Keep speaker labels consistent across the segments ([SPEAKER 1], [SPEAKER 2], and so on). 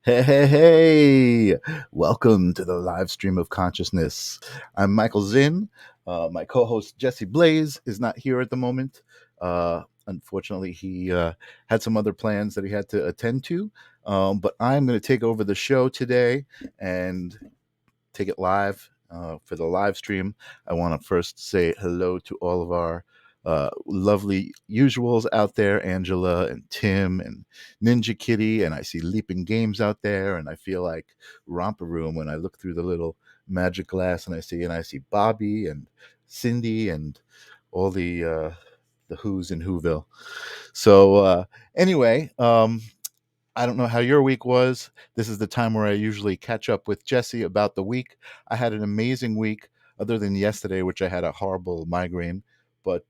[SPEAKER 1] Hey, hey, hey! Welcome to the live stream of consciousness. I'm Michael Zinn. My co host Jesse Blaze is not here at the moment. Unfortunately, he had some other plans that he had to attend to. But I'm going to take over the show today and take it live for the live stream. I want to first say hello to all of our lovely usuals out there, Angela and Tim and Ninja Kitty, and I see Leaping Games out there, and I feel like Romper Room when I look through the little magic glass and I see Bobby and Cindy and all the Who's in Whoville. So anyway, I don't know how your week was. This is the time where I usually catch up with Jesse about the week. I had an amazing week, other than yesterday, which I had a horrible migraine. But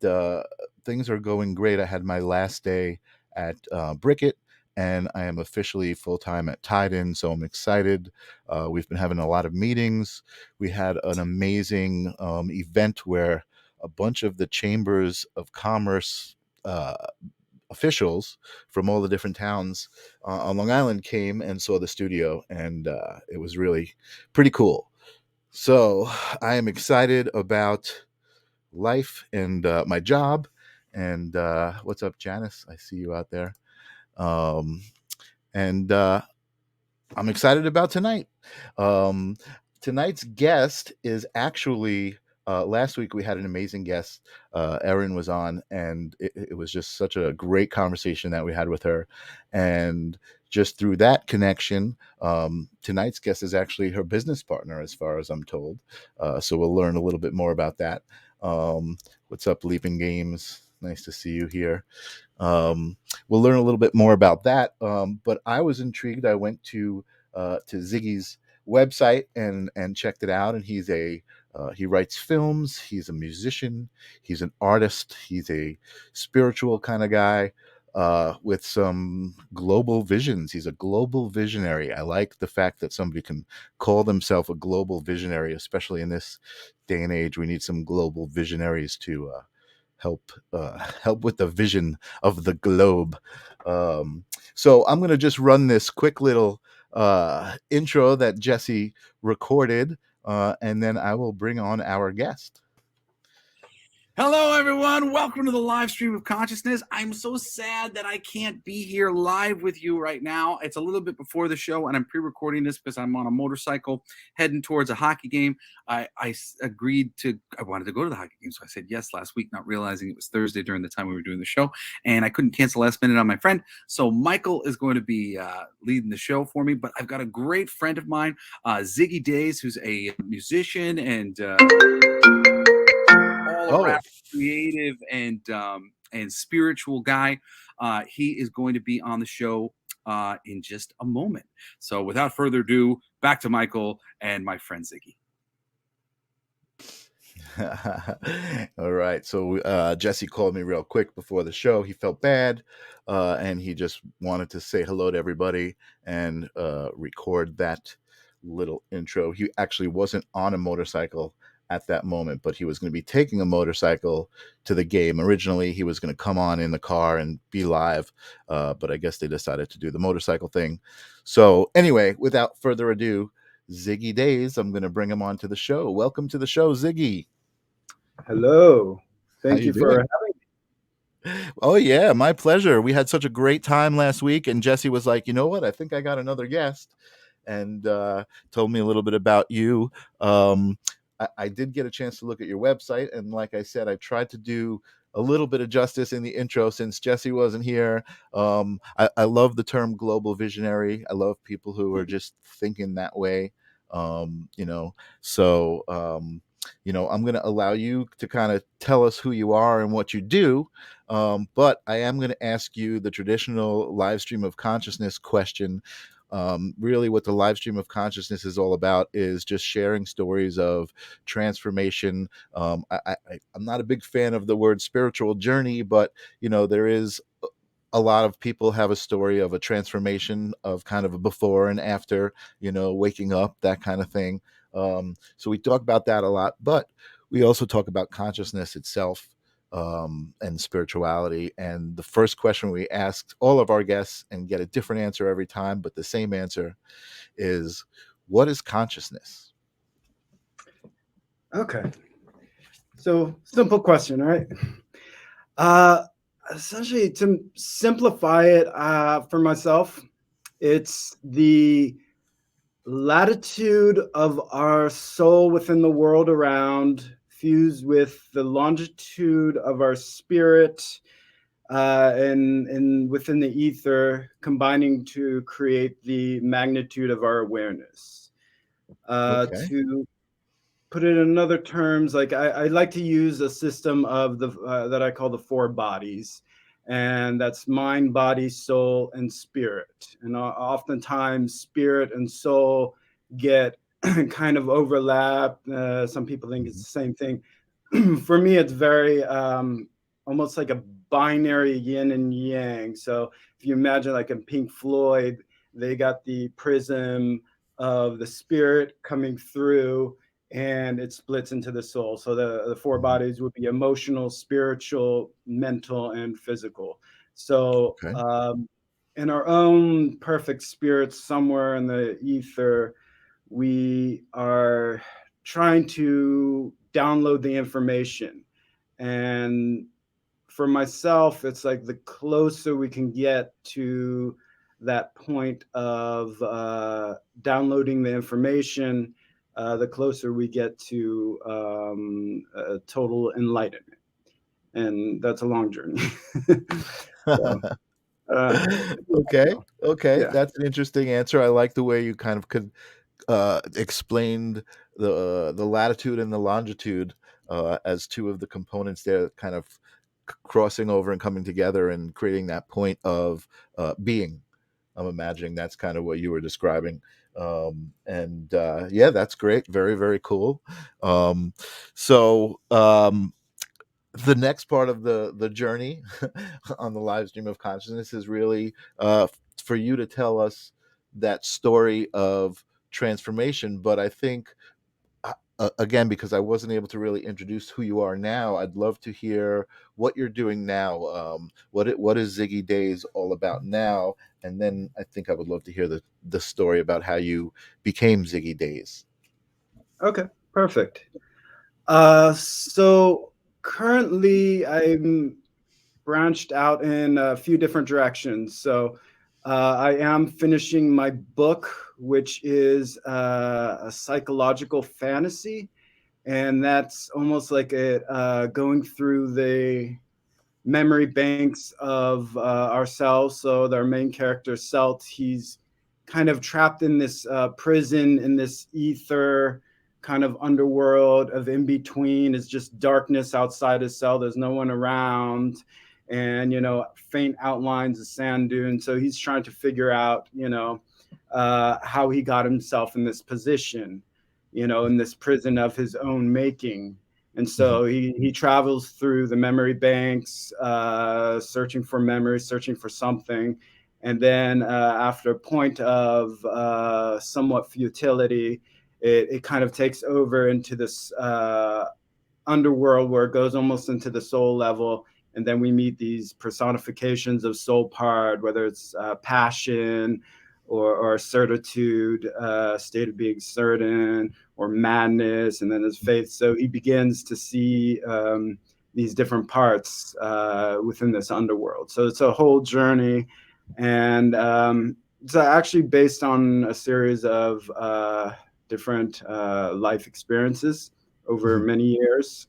[SPEAKER 1] things are going great. I had my last day at Bricket, and I am officially full time at Tiden, so I'm excited. We've been having a lot of meetings. We had an amazing event where a bunch of the chambers of commerce uh, officials from all the different towns on Long Island came and saw the studio, and it was really pretty cool. So I am excited about life and my job. And what's up, Janice? I see you out there. Um, and I'm excited about tonight. Um, Tonight's guest is actually. Last week we had an amazing guest. Erin was on, and it was just such a great conversation that we had with her. And just through that connection, tonight's guest is actually her business partner, as far as I'm told. So we'll learn a little bit more about that. Um, what's up, Leaping Games? Nice to see you here. Um, we'll learn a little bit more about that. But I was intrigued. I went to Ziggy's website and checked it out. And he writes films. He's a musician. He's an artist. He's a spiritual kind of guy with some global visions. He's a global visionary. I like the fact that somebody can call themselves a global visionary, especially in this day and age. We need some global visionaries to help with the vision of the globe. Um, so I'm going to just run this quick little intro that Jesse recorded, and then I will bring on our guest.
[SPEAKER 2] Hello, everyone. Welcome to the live stream of consciousness. I'm so sad that I can't be here live with you right now. It's a little bit before the show, and I'm pre-recording this because I'm on a motorcycle heading towards a hockey game. I agreed to, I wanted to go to the hockey game, so I said yes last week, not realizing it was Thursday during the time we were doing the show, and I couldn't cancel last minute on my friend. So Michael is going to be leading the show for me, but I've got a great friend of mine, Ziggy Dayz, who's a musician and all around creative and spiritual guy. He is going to be on the show in just a moment. So without further ado, back to Michael and my friend Ziggy.
[SPEAKER 1] All right. So Jesse called me real quick before the show. He felt bad, and he just wanted to say hello to everybody and record that little intro. He actually wasn't on a motorcycle at that moment, but he was going to be taking a motorcycle to the game. Originally, he was going to come on in the car and be live, but I guess they decided to do the motorcycle thing. So anyway, without further ado, Ziggy Dayz, I'm going to bring him on to the show. Welcome to the show, Ziggy.
[SPEAKER 3] Hello.
[SPEAKER 1] How
[SPEAKER 3] Thank
[SPEAKER 1] you
[SPEAKER 3] you for
[SPEAKER 1] doing?
[SPEAKER 3] having me.
[SPEAKER 1] Oh yeah, my pleasure. We had such a great time last week, and Jesse was like, "You know what? I think I got another guest," and told me a little bit about you. I did get a chance to look at your website, and like I said, I tried to do a little bit of justice in the intro since Jesse wasn't here. I love the term global visionary. I love people who are just thinking that way. Um, you know, so. I'm going to allow you to kind of tell us who you are and what you do. But I am going to ask you the traditional live stream of consciousness question. Really, what the live stream of consciousness is all about is just sharing stories of transformation. I'm not a big fan of the word spiritual journey, but there is a lot of people have a story of a transformation of kind of a before and after, waking up, that kind of thing. So we talk about that a lot, but we also talk about consciousness itself. and spirituality. And the first question we asked all of our guests and get a different answer every time, but the same answer is, what is consciousness?
[SPEAKER 3] Okay. So simple question, right? Uh, Essentially, to simplify it for myself, it's the latitude of our soul within the world around, fused with the longitude of our spirit and within the ether, combining to create the magnitude of our awareness.
[SPEAKER 1] Okay.
[SPEAKER 3] To put it in other terms, like I like to use a system of the that I call the four bodies, and that's mind, body, soul, and spirit. And oftentimes, spirit and soul get kind of overlap. Some people think it's
[SPEAKER 1] Mhm.
[SPEAKER 3] the same thing. For me, it's very almost like a binary yin and yang. So if you imagine, like in Pink Floyd, they got the prism of the spirit coming through and it splits into the soul. So the four
[SPEAKER 1] Mhm.
[SPEAKER 3] bodies would be emotional, spiritual, mental, and physical. So
[SPEAKER 1] Okay.
[SPEAKER 3] in our own perfect spirits, somewhere in the ether, we are trying to download the information. And for myself, it's like the closer we can get to that point of downloading the information, the closer we get to total enlightenment. And that's a long journey. So, uh,
[SPEAKER 1] Okay. Okay.
[SPEAKER 3] yeah.
[SPEAKER 1] That's an interesting answer. I like the way you kind of could explained the latitude and the longitude as two of the components there, kind of crossing over and coming together and creating that point of being. I'm imagining that's kind of what you were describing. And yeah, that's great. Very, very cool. Um, so the next part of the journey on the live stream of consciousness is really for you to tell us that story of transformation. But I think again, because I wasn't able to really introduce who you are now, I'd love to hear what you're doing now. What is Ziggy Dayz all about now? And then I think I would love to hear the story about how you became Ziggy Dayz.
[SPEAKER 3] Okay, perfect. So currently I'm branched out in a few different directions. So I am finishing my book, which is a psychological fantasy, and that's almost like going through the memory banks of ourselves. So our main character, Selt, he's kind of trapped in this prison, in this ether kind of underworld of in between. Is just darkness outside his cell. There's no one around, and faint outlines of sand dunes. So he's trying to figure out, how he got himself in this position, in this prison of his own making. And
[SPEAKER 1] Mhm.
[SPEAKER 3] so he travels through the memory banks, searching for memories, searching for something. And then after a point of somewhat futility, it kind of takes over into this underworld where it goes almost into the soul level. And then we meet these personifications of soul part, whether it's passion or certitude, state of being certain, or madness, and then his faith. So he begins to see these different parts within this underworld. So it's a whole journey. And it's actually based on a series of different life experiences over
[SPEAKER 1] Mhm.
[SPEAKER 3] many years.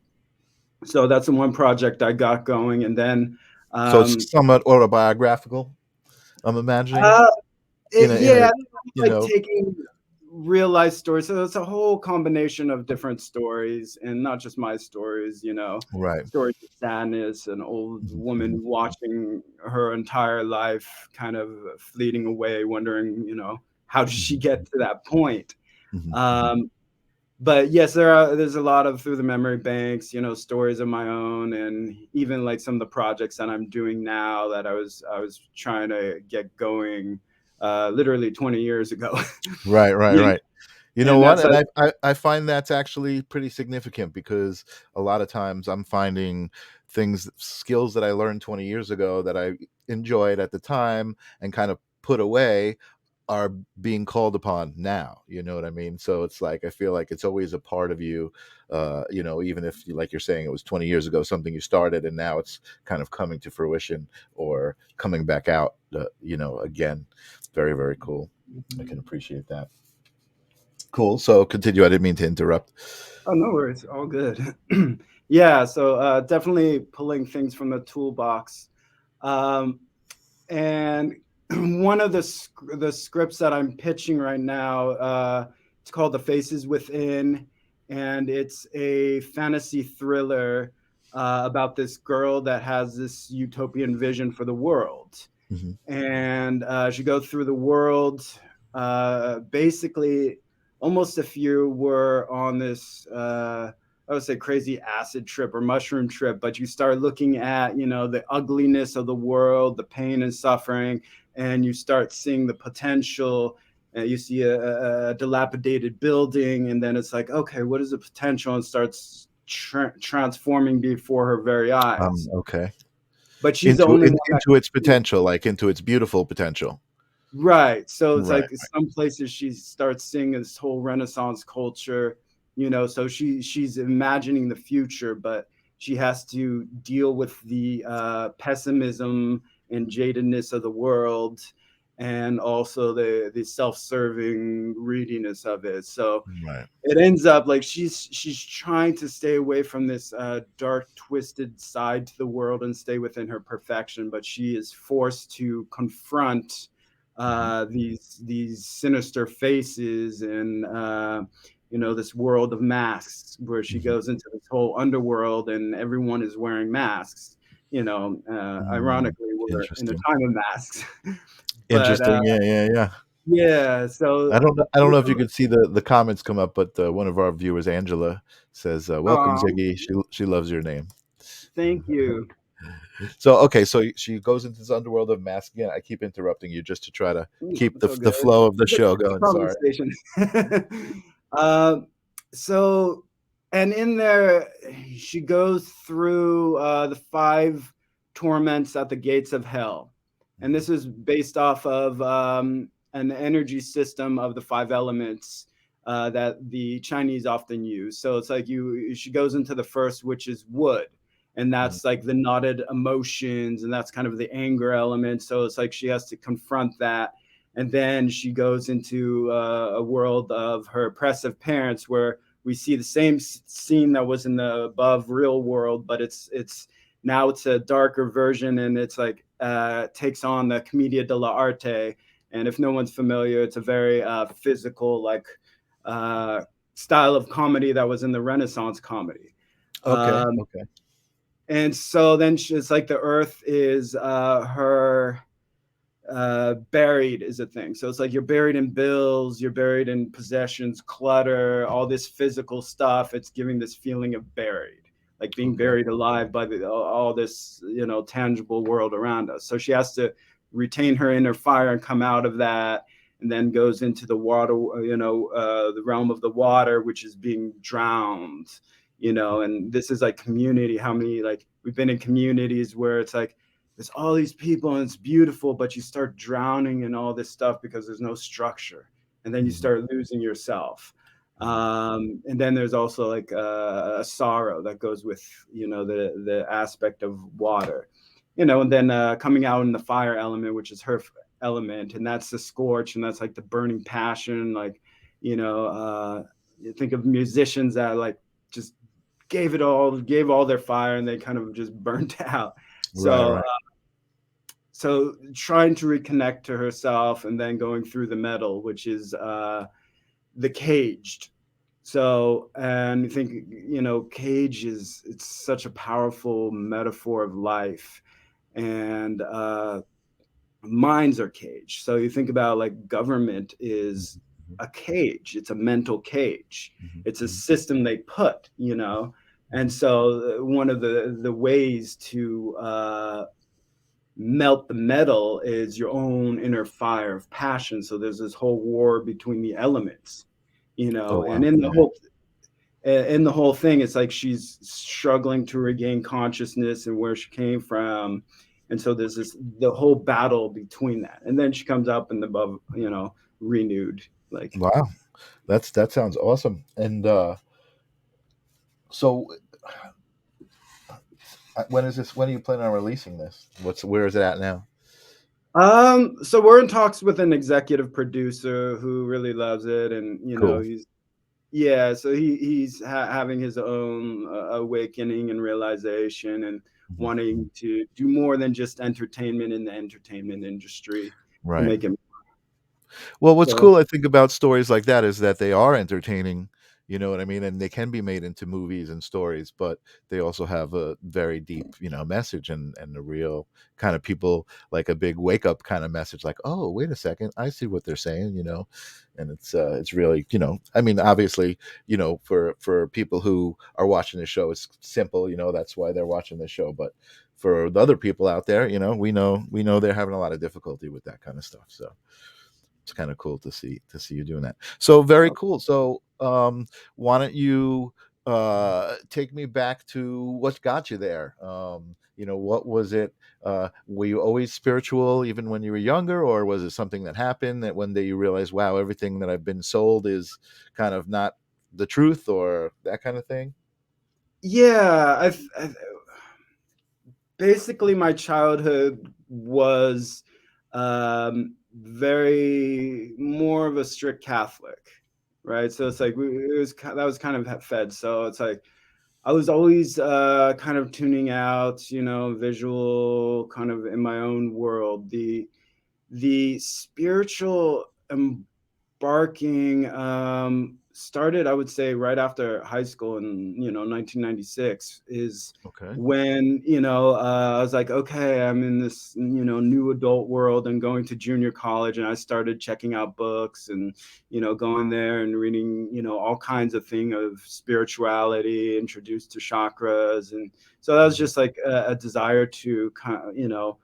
[SPEAKER 3] So that's the one project I got going. And then,
[SPEAKER 1] So
[SPEAKER 3] um,
[SPEAKER 1] it's somewhat autobiographical, I'm imagining,
[SPEAKER 3] uh,
[SPEAKER 1] in a
[SPEAKER 3] yeah,
[SPEAKER 1] you
[SPEAKER 3] like
[SPEAKER 1] know
[SPEAKER 3] taking real life stories. So it's a whole combination of different stories and not just my stories,
[SPEAKER 1] right.
[SPEAKER 3] stories of sadness, an old
[SPEAKER 1] Mhm, mhm,
[SPEAKER 3] woman watching her entire life kind of fleeting away, wondering, how did she
[SPEAKER 1] mhm,
[SPEAKER 3] get to that point?
[SPEAKER 1] mhm, mhm,
[SPEAKER 3] Um, but yes, there's a lot of through the memory banks, stories of my own, and even like some of the projects that I'm doing now that I was trying to get going literally 20 years ago.
[SPEAKER 1] right, right,
[SPEAKER 3] You
[SPEAKER 1] right. You know
[SPEAKER 3] And
[SPEAKER 1] what?
[SPEAKER 3] that's
[SPEAKER 1] And I find that's actually pretty significant because a lot of times I'm finding skills that I learned 20 years ago that I enjoyed at the time and kind of put away are being called upon now. You know what I mean? So it's like I feel like it's always a part of you, even if like you're saying it was 20 years ago, something you started and now it's kind of coming to fruition or coming back out, again. Very, very cool. I can appreciate that. Cool. So continue. I didn't mean to interrupt.
[SPEAKER 3] Oh, no worries. All good. Yeah. So definitely pulling things from the toolbox. Um, and one of the scripts that I'm pitching right now, it's called The Faces Within, and it's a fantasy thriller about this girl that has this utopian vision for the world.
[SPEAKER 1] Mhm.
[SPEAKER 3] And she goes through the world. Basically, almost if you were on this, I would say, crazy acid trip or mushroom trip, but you start looking at, the ugliness of the world, the pain and suffering, and you start seeing the potential. You see a dilapidated building, and then it's like, okay, what is the potential? And starts transforming before her very eyes.
[SPEAKER 1] Okay.
[SPEAKER 3] But she's the
[SPEAKER 1] Into
[SPEAKER 3] only one that
[SPEAKER 1] into
[SPEAKER 3] can
[SPEAKER 1] its
[SPEAKER 3] see it.
[SPEAKER 1] potential, like into its beautiful potential.
[SPEAKER 3] Right. So it's
[SPEAKER 1] Right.
[SPEAKER 3] like some places she starts seeing this whole Renaissance culture, so she's imagining the future, but she has to deal with the pessimism and jadedness of the world and also the self-serving greediness of it. So
[SPEAKER 1] Right.
[SPEAKER 3] it ends up like she's trying to stay away from this dark, twisted side to the world and stay within her perfection, but she is forced to confront
[SPEAKER 1] Mhm.
[SPEAKER 3] these sinister faces and this world of masks where she
[SPEAKER 1] Mhm.
[SPEAKER 3] goes into this whole underworld and everyone is wearing masks.
[SPEAKER 1] Mm.
[SPEAKER 3] Ironically, we're in a
[SPEAKER 1] Interesting.
[SPEAKER 3] time of masks, but
[SPEAKER 1] Interesting. Yeah, yeah, yeah.
[SPEAKER 3] yeah.
[SPEAKER 1] I
[SPEAKER 3] So
[SPEAKER 1] don't know I don't know if you could see the comments come up, but, one of our viewers, Angela, says, "Welcome,
[SPEAKER 3] um,
[SPEAKER 1] Ziggy." She loves your name.
[SPEAKER 3] thank you.
[SPEAKER 1] So, okay, so she goes into this underworld of masks. Again, I keep interrupting you just to try to keep
[SPEAKER 3] It's
[SPEAKER 1] the
[SPEAKER 3] all
[SPEAKER 1] the
[SPEAKER 3] good.
[SPEAKER 1] flow of the
[SPEAKER 3] It's
[SPEAKER 1] show
[SPEAKER 3] a
[SPEAKER 1] going. Sorry.
[SPEAKER 3] conversation. Um, so, and in there, she goes through the 5 torments at the gates of hell. And
[SPEAKER 1] Mhm.
[SPEAKER 3] this is based off of an energy system of the 5 elements that the Chinese often use. So it's like she goes into the first, which is wood. And
[SPEAKER 1] Mhm.
[SPEAKER 3] that's like the knotted emotions, and that's kind of the anger element. So it's like she has to confront that, and then she goes into a world of her oppressive parents, where we see the same scene that was in the above real world, but it's now it's a darker version, and it's like takes on the commedia dell'arte. And if no one's familiar, it's a very physical, like uh, style of comedy that was in the Renaissance comedy.
[SPEAKER 1] Okay,
[SPEAKER 3] um,
[SPEAKER 1] okay.
[SPEAKER 3] and so then it's like the earth is her buried is a thing. So it's like you're buried in bills, you're buried in possessions, clutter, all this physical stuff. It's giving this feeling of buried, like being
[SPEAKER 1] Okay.
[SPEAKER 3] buried alive by all this, tangible world around us. So she has to retain her inner fire and come out of that, and then goes into the water, the realm of the water, which is being drowned. And this is like community. How many, like, we've been in communities where it's like there's all these people and it's beautiful, but you start drowning in all this stuff because there's no structure, and then you
[SPEAKER 1] Mhm.
[SPEAKER 3] start losing yourself.
[SPEAKER 1] Mhm.
[SPEAKER 3] And then there's also like a sorrow that goes with the aspect of water, and then coming out in the fire element, which is her element, and that's the scorch, and that's like the burning passion. Like, you think of musicians that like just gave all their fire, and they kind of just burnt out.
[SPEAKER 1] Right,
[SPEAKER 3] So
[SPEAKER 1] right.
[SPEAKER 3] trying to reconnect to herself, and then going through the metal, which is the caged. So, and I think, cage it's such a powerful metaphor of life. And minds are caged. So you think about like government is
[SPEAKER 1] Mhm. Mhm.
[SPEAKER 3] a cage. It's a mental cage.
[SPEAKER 1] Mhm.
[SPEAKER 3] It's a
[SPEAKER 1] Mhm.
[SPEAKER 3] system they put, and
[SPEAKER 1] Mhm.
[SPEAKER 3] so one of the ways to melt the metal is your own inner fire of passion. So there's this whole war between the elements,
[SPEAKER 1] Oh
[SPEAKER 3] and
[SPEAKER 1] wow.
[SPEAKER 3] in the whole thing, it's like she's struggling to regain consciousness and where she came from. And so there's the whole battle between that. And then she comes up and above, renewed. Like,
[SPEAKER 1] Wow. That sounds awesome. And so when is this? When are you planning on releasing this? Where is it at now?
[SPEAKER 3] so we're in talks with an executive producer who really loves it. And,
[SPEAKER 1] Cool.
[SPEAKER 3] so he's having his own awakening and realization and
[SPEAKER 1] Mhm.
[SPEAKER 3] wanting to do more than just entertainment in the entertainment industry and
[SPEAKER 1] Right.
[SPEAKER 3] make it.
[SPEAKER 1] Well, what's
[SPEAKER 3] So
[SPEAKER 1] cool, I think, about stories like that is that they are entertaining, you know what I mean? And they can be made into movies and stories, but they also have a very deep, message and a real kind of people like a big wake up kind of message, like, oh, wait a second, I see what they're saying, and it's really, I mean, obviously, for people who are watching the show, it's simple, that's why they're watching the show, but for the other people out there, we know they're having a lot of difficulty with that kind of stuff. So it's kind of cool to see you doing that. So very cool. So why don't you take me back to what got you there? What was it? Were you always spiritual even when you were younger, or was it something that happened that one day you realized, wow, everything that I've been sold is kind of not the truth, or that kind of thing?
[SPEAKER 3] yeah, basically my childhood was very more of a strict Catholic, right? So it's like that was kind of fed. So it's like I was always kind of tuning out, visual, kind of in my own world. The spiritual embarking started, I would say, right after high school in 1996 is
[SPEAKER 1] Okay.
[SPEAKER 3] when I was like, okay, I'm in this new adult world and going to junior college, and I started checking out books and going there and reading all kinds of thing of spirituality, introduced to chakras. And so that was
[SPEAKER 1] Mhm.
[SPEAKER 3] just like a desire to kind of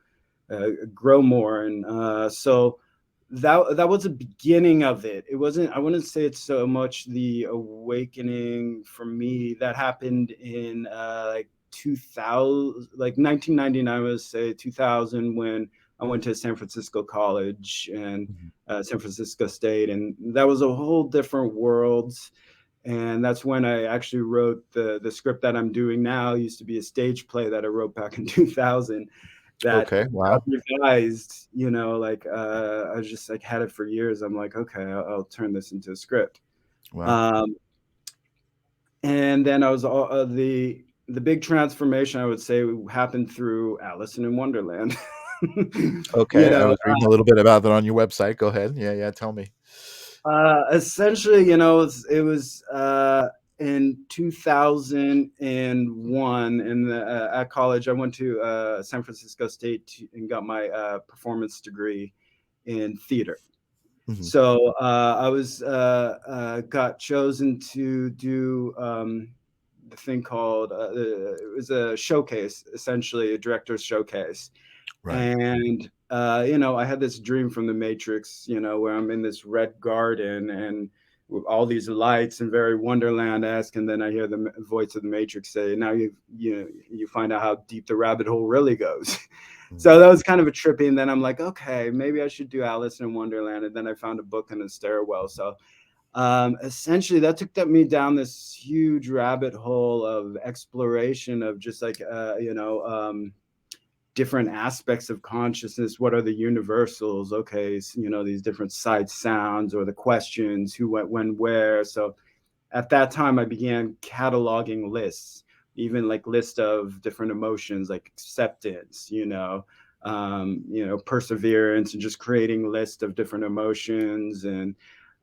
[SPEAKER 3] grow more. And so that was the beginning of it. It wasn't, I wouldn't say it's so much the awakening for me that happened in like 2000, like 1999, I would say 2000, when I went to San Francisco College and
[SPEAKER 1] Mhm.
[SPEAKER 3] San Francisco State, and that was a whole different world. And that's when I actually wrote the script that I'm doing now. It used to be a stage play that I wrote back in 2000 that
[SPEAKER 1] Okay.
[SPEAKER 3] got
[SPEAKER 1] Wow.
[SPEAKER 3] revised, like I was just like had it for years. I'm like, okay, I'll turn this into a script.
[SPEAKER 1] Wow.
[SPEAKER 3] Um, and then I was the big transformation, I would say, happened through Alice in Wonderland. you
[SPEAKER 1] Okay. I
[SPEAKER 3] know,
[SPEAKER 1] was reading a little bit about that on your website. Go ahead. Yeah. Yeah. Tell me.
[SPEAKER 3] Essentially, it was in 2001 in the at college. I went to San Francisco State and got my performance degree in theater.
[SPEAKER 1] Hmm.
[SPEAKER 3] So I was got chosen to do the thing called it was a showcase, essentially a director's showcase.
[SPEAKER 1] Right.
[SPEAKER 3] And I had this dream from the Matrix, where I'm in this red garden and with all these lights and very Wonderland-esque, and then I hear the voice of the Matrix say, "Now you find out how deep the rabbit hole really goes." So
[SPEAKER 1] Mhm.
[SPEAKER 3] that was kind of a trippy. And then I'm like, okay, maybe I should do Alice in Wonderland. And then I found a book in a stairwell. So essentially that took me down this huge rabbit hole of exploration of just like different aspects of consciousness. What are the universals? Okay, so, these different sight sounds or the questions, who, went, when, where. So at that time, I began cataloging lists, even like list of different emotions like acceptance, perseverance, and just creating list of different emotions. And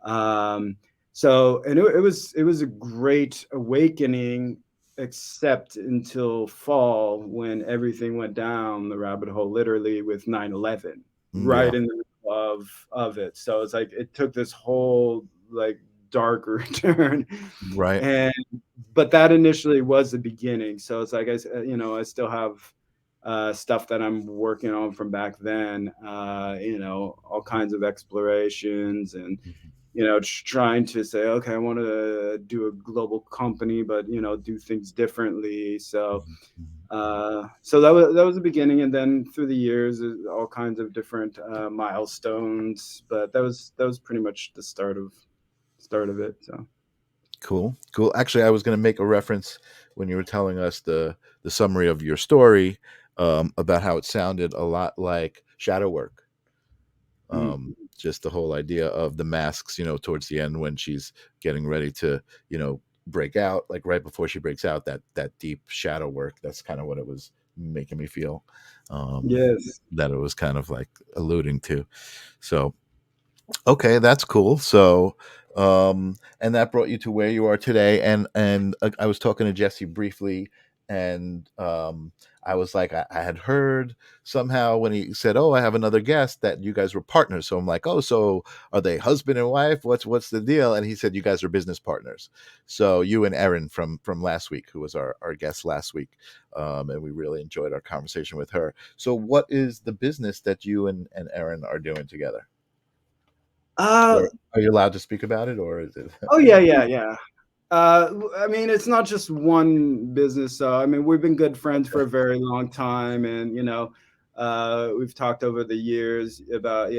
[SPEAKER 3] um, it was a great awakening, except until fall, when everything went down the rabbit hole, literally with 9/11 right
[SPEAKER 1] Yeah.
[SPEAKER 3] in the middle of it. So it's like it took this whole like darker turn.
[SPEAKER 1] Right.
[SPEAKER 3] And but that initially was the beginning. So it's like I still have stuff that I'm working on from back then, all kinds of explorations and trying to say, okay, I want to do a global company, but do things differently. So that was the beginning, and then through the years, all kinds of different milestones. But that was pretty much the start of it. So
[SPEAKER 1] Cool, cool. Actually, I was going to make a reference when you were telling us the summary of your story, about how it sounded a lot like shadow work. Just the whole idea of the masks, towards the end when she's getting ready to, break out, like right before she breaks out, that deep shadow work. That's kind of what it was making me feel.
[SPEAKER 3] yes.
[SPEAKER 1] That it was kind of like alluding to. So okay, that's cool. So, and that brought you to where you are today. And I was talking to Jesse briefly, and I was like, I had heard somehow when he said, "Oh, I have another guest," that you guys were partners. So I'm like, "Oh, so are they husband and wife? What's the deal?" And he said, "You guys are business partners." So you and Erin from last week, who was our guest last week, and we really enjoyed our conversation with her. So, what is the business that you and Erin are doing together?
[SPEAKER 3] Uh,
[SPEAKER 1] Or are you allowed to speak about it, or is it?
[SPEAKER 3] oh yeah, yeah, yeah. I mean, it's not just one business. So, I mean, we've been good friends for a very long time, and we've talked over the years about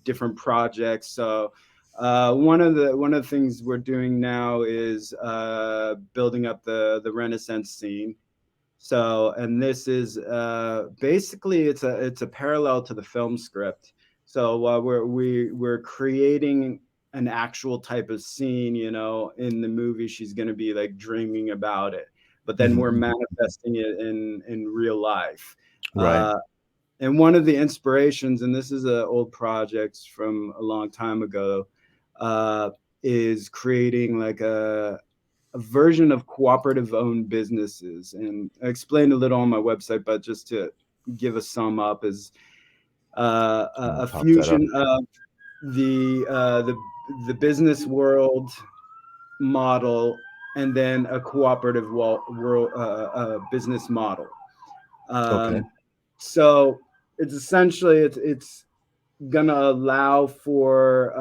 [SPEAKER 3] different projects. So, one of the things we're doing now is building up the Renaissance scene. So, and this is basically it's a parallel to the film script. So we're creating an actual type of scene, in the movie. She's going to be like dreaming about it, but then we're
[SPEAKER 1] Mhm.
[SPEAKER 3] manifesting it in real life.
[SPEAKER 1] Right.
[SPEAKER 3] And one of the inspirations, and this is an old project from a long time ago, uh, is creating like a version of cooperative owned businesses. And I explained a little on my website, but just to give a sum up, is a
[SPEAKER 1] Pop that up.
[SPEAKER 3] fusion of the the business world model and then a cooperative world business model.
[SPEAKER 1] Okay.
[SPEAKER 3] Um, so it's essentially it's gonna allow for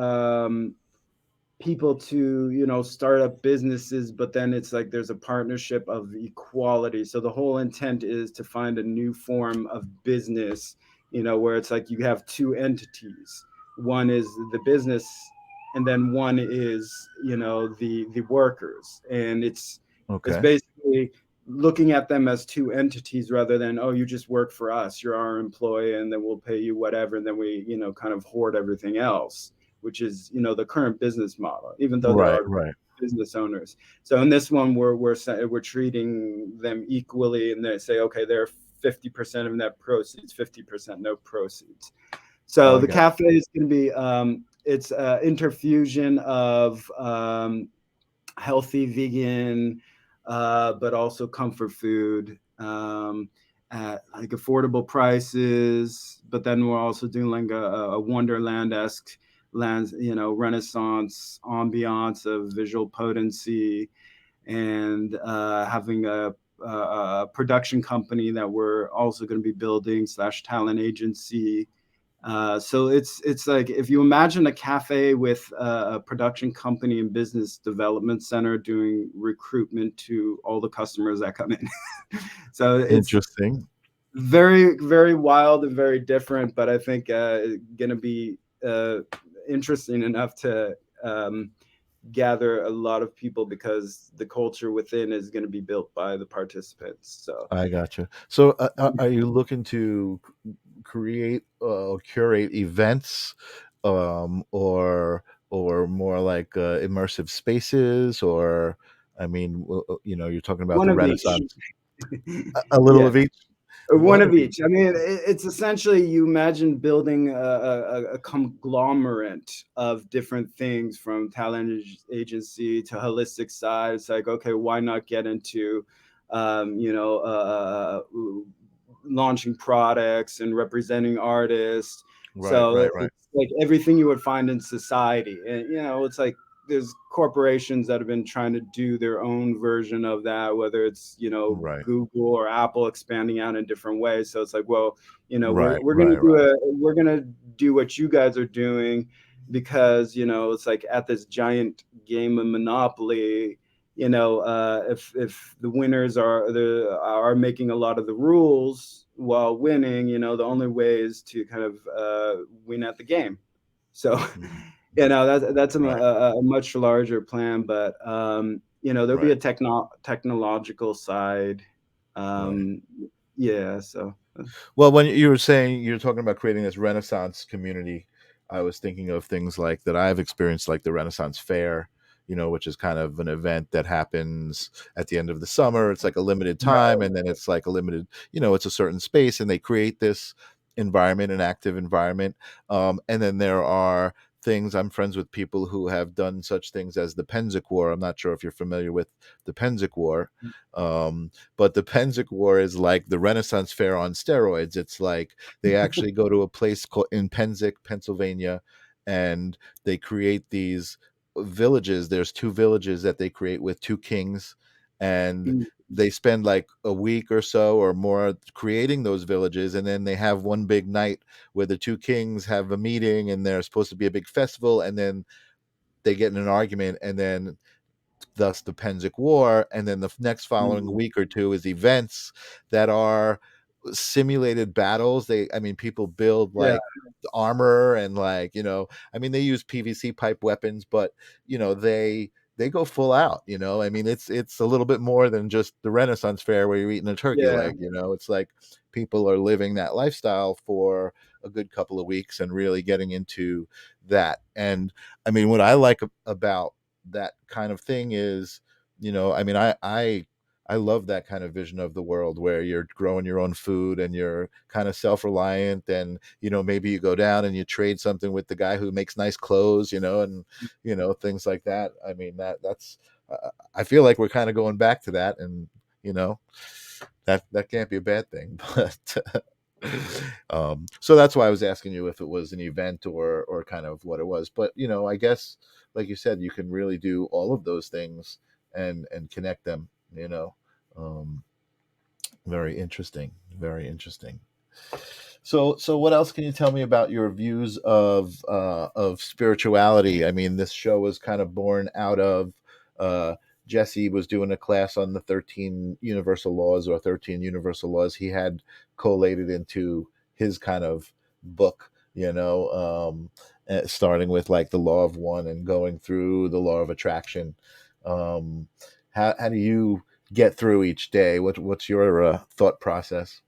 [SPEAKER 3] people to start up businesses, but then it's like there's a partnership of equality. So the whole intent is to find a new form of business, where it's like you have two entities. One is the business, and then one is the workers. And it's
[SPEAKER 1] Okay.
[SPEAKER 3] basically looking at them as two entities rather than, oh, you just work for us, you're our employee, and then we'll pay you whatever, and then we kind of hoard everything else, which is the current business model, even though there
[SPEAKER 1] Right.
[SPEAKER 3] are
[SPEAKER 1] Right.
[SPEAKER 3] business owners. So in this one, we're treating them equally, and they say, okay, they're 50% of net proceeds, 50% no proceeds. So
[SPEAKER 1] I
[SPEAKER 3] the
[SPEAKER 1] got.
[SPEAKER 3] cafe is going to be it's interfusion of healthy vegan, but also comfort food. At like affordable prices, but then we're also doing like a Wonderland-esque lands, Renaissance ambiance of visual potency, and having a production company that we're also going to be building / talent agency. So it's like if you imagine a cafe with a production company and business development center doing recruitment to all the customers that come in. So it's
[SPEAKER 1] Interesting.
[SPEAKER 3] very, very wild and very different, but I think going to be interesting enough to gather a lot of people because the culture within is going to be built by the participants. So
[SPEAKER 1] I gotcha. So, are you looking to create curate events, or more like immersive spaces, or I mean, you're talking about
[SPEAKER 3] one
[SPEAKER 1] the
[SPEAKER 3] of each.
[SPEAKER 1] Renaissance. A little
[SPEAKER 3] Yeah.
[SPEAKER 1] of each.
[SPEAKER 3] One
[SPEAKER 1] One
[SPEAKER 3] of
[SPEAKER 1] of each.
[SPEAKER 3] each. I mean, it's essentially you imagine building a conglomerate of different things, from talent agency to holistic side. It's like, okay, why not get into, um, you know, uh, launching products and representing artists.
[SPEAKER 1] Right.
[SPEAKER 3] So
[SPEAKER 1] Right. Right.
[SPEAKER 3] it's like everything you would find in society. And, it's like there's corporations that have been trying to do their own version of that, whether it's,
[SPEAKER 1] Right.
[SPEAKER 3] Google or Apple expanding out in different ways. So it's like, well,
[SPEAKER 1] Right.
[SPEAKER 3] we're gonna
[SPEAKER 1] Right. Right.
[SPEAKER 3] we're gonna do what you guys are doing, because it's like at this giant game of Monopoly. If the winners are making a lot of the rules while winning, the only way is to kind of win at the game. So
[SPEAKER 1] Mhm.
[SPEAKER 3] that's
[SPEAKER 1] Right.
[SPEAKER 3] a much larger plan, but there'll be
[SPEAKER 1] Right.
[SPEAKER 3] a technological side.
[SPEAKER 1] Right.
[SPEAKER 3] um yeah, so
[SPEAKER 1] Well, when you were saying you're talking about creating this Renaissance community, I was thinking of things like that I've experienced, like the Renaissance Fair, which is kind of an event that happens at the end of the summer. It's like a limited time,
[SPEAKER 3] right.
[SPEAKER 1] and then it's like a limited, it's a certain space, and they create this environment, an active environment. And then there are things. I'm friends with people who have done such things as the Penzic War. I'm not sure if you're familiar with the Penzic War. But the Penzic War is like the Renaissance Fair on steroids. It's like they actually go to a place called in Penzic, Pennsylvania, and they create these villages. There's two villages that they create with two kings, and
[SPEAKER 3] Mm,
[SPEAKER 1] they spend like a week or so or more creating those villages, and then they have one big night where the two kings have a meeting, and there's supposed to be a big festival, and then they get in an argument, and then thus the Penzic War. And then the next following
[SPEAKER 3] mm,
[SPEAKER 1] week or two is events that are simulated battles. I mean, people build
[SPEAKER 3] yeah,
[SPEAKER 1] like armor and like, I mean, they use PVC pipe weapons, but they go full out. I mean, it's a little bit more than just the Renaissance Fair where you're eating a turkey
[SPEAKER 3] yeah,
[SPEAKER 1] leg. It's like people are living that lifestyle for a good couple of weeks and really getting into that. And I mean, what I like about that kind of thing is, I mean, I love that kind of vision of the world where you're growing your own food and you're kind of self-reliant, and maybe you go down and you trade something with the guy who makes nice clothes, and things like that. I mean, that's I feel like we're kind of going back to that, and you know that can't be a bad thing. But so that's why I was asking you if it was an event or kind of what it was. But I guess, like you said, you can really do all of those things and connect them. Um, very interesting. Very interesting. So what else can you tell me about your views of spirituality? I mean, this show was kind of born out of uh, Jesse was doing a class on the 13 universal laws or 13 universal laws he had collated into his kind of book. Starting with like the law of one and going through the law of attraction. Um, how do you get through each day? What's your thought process?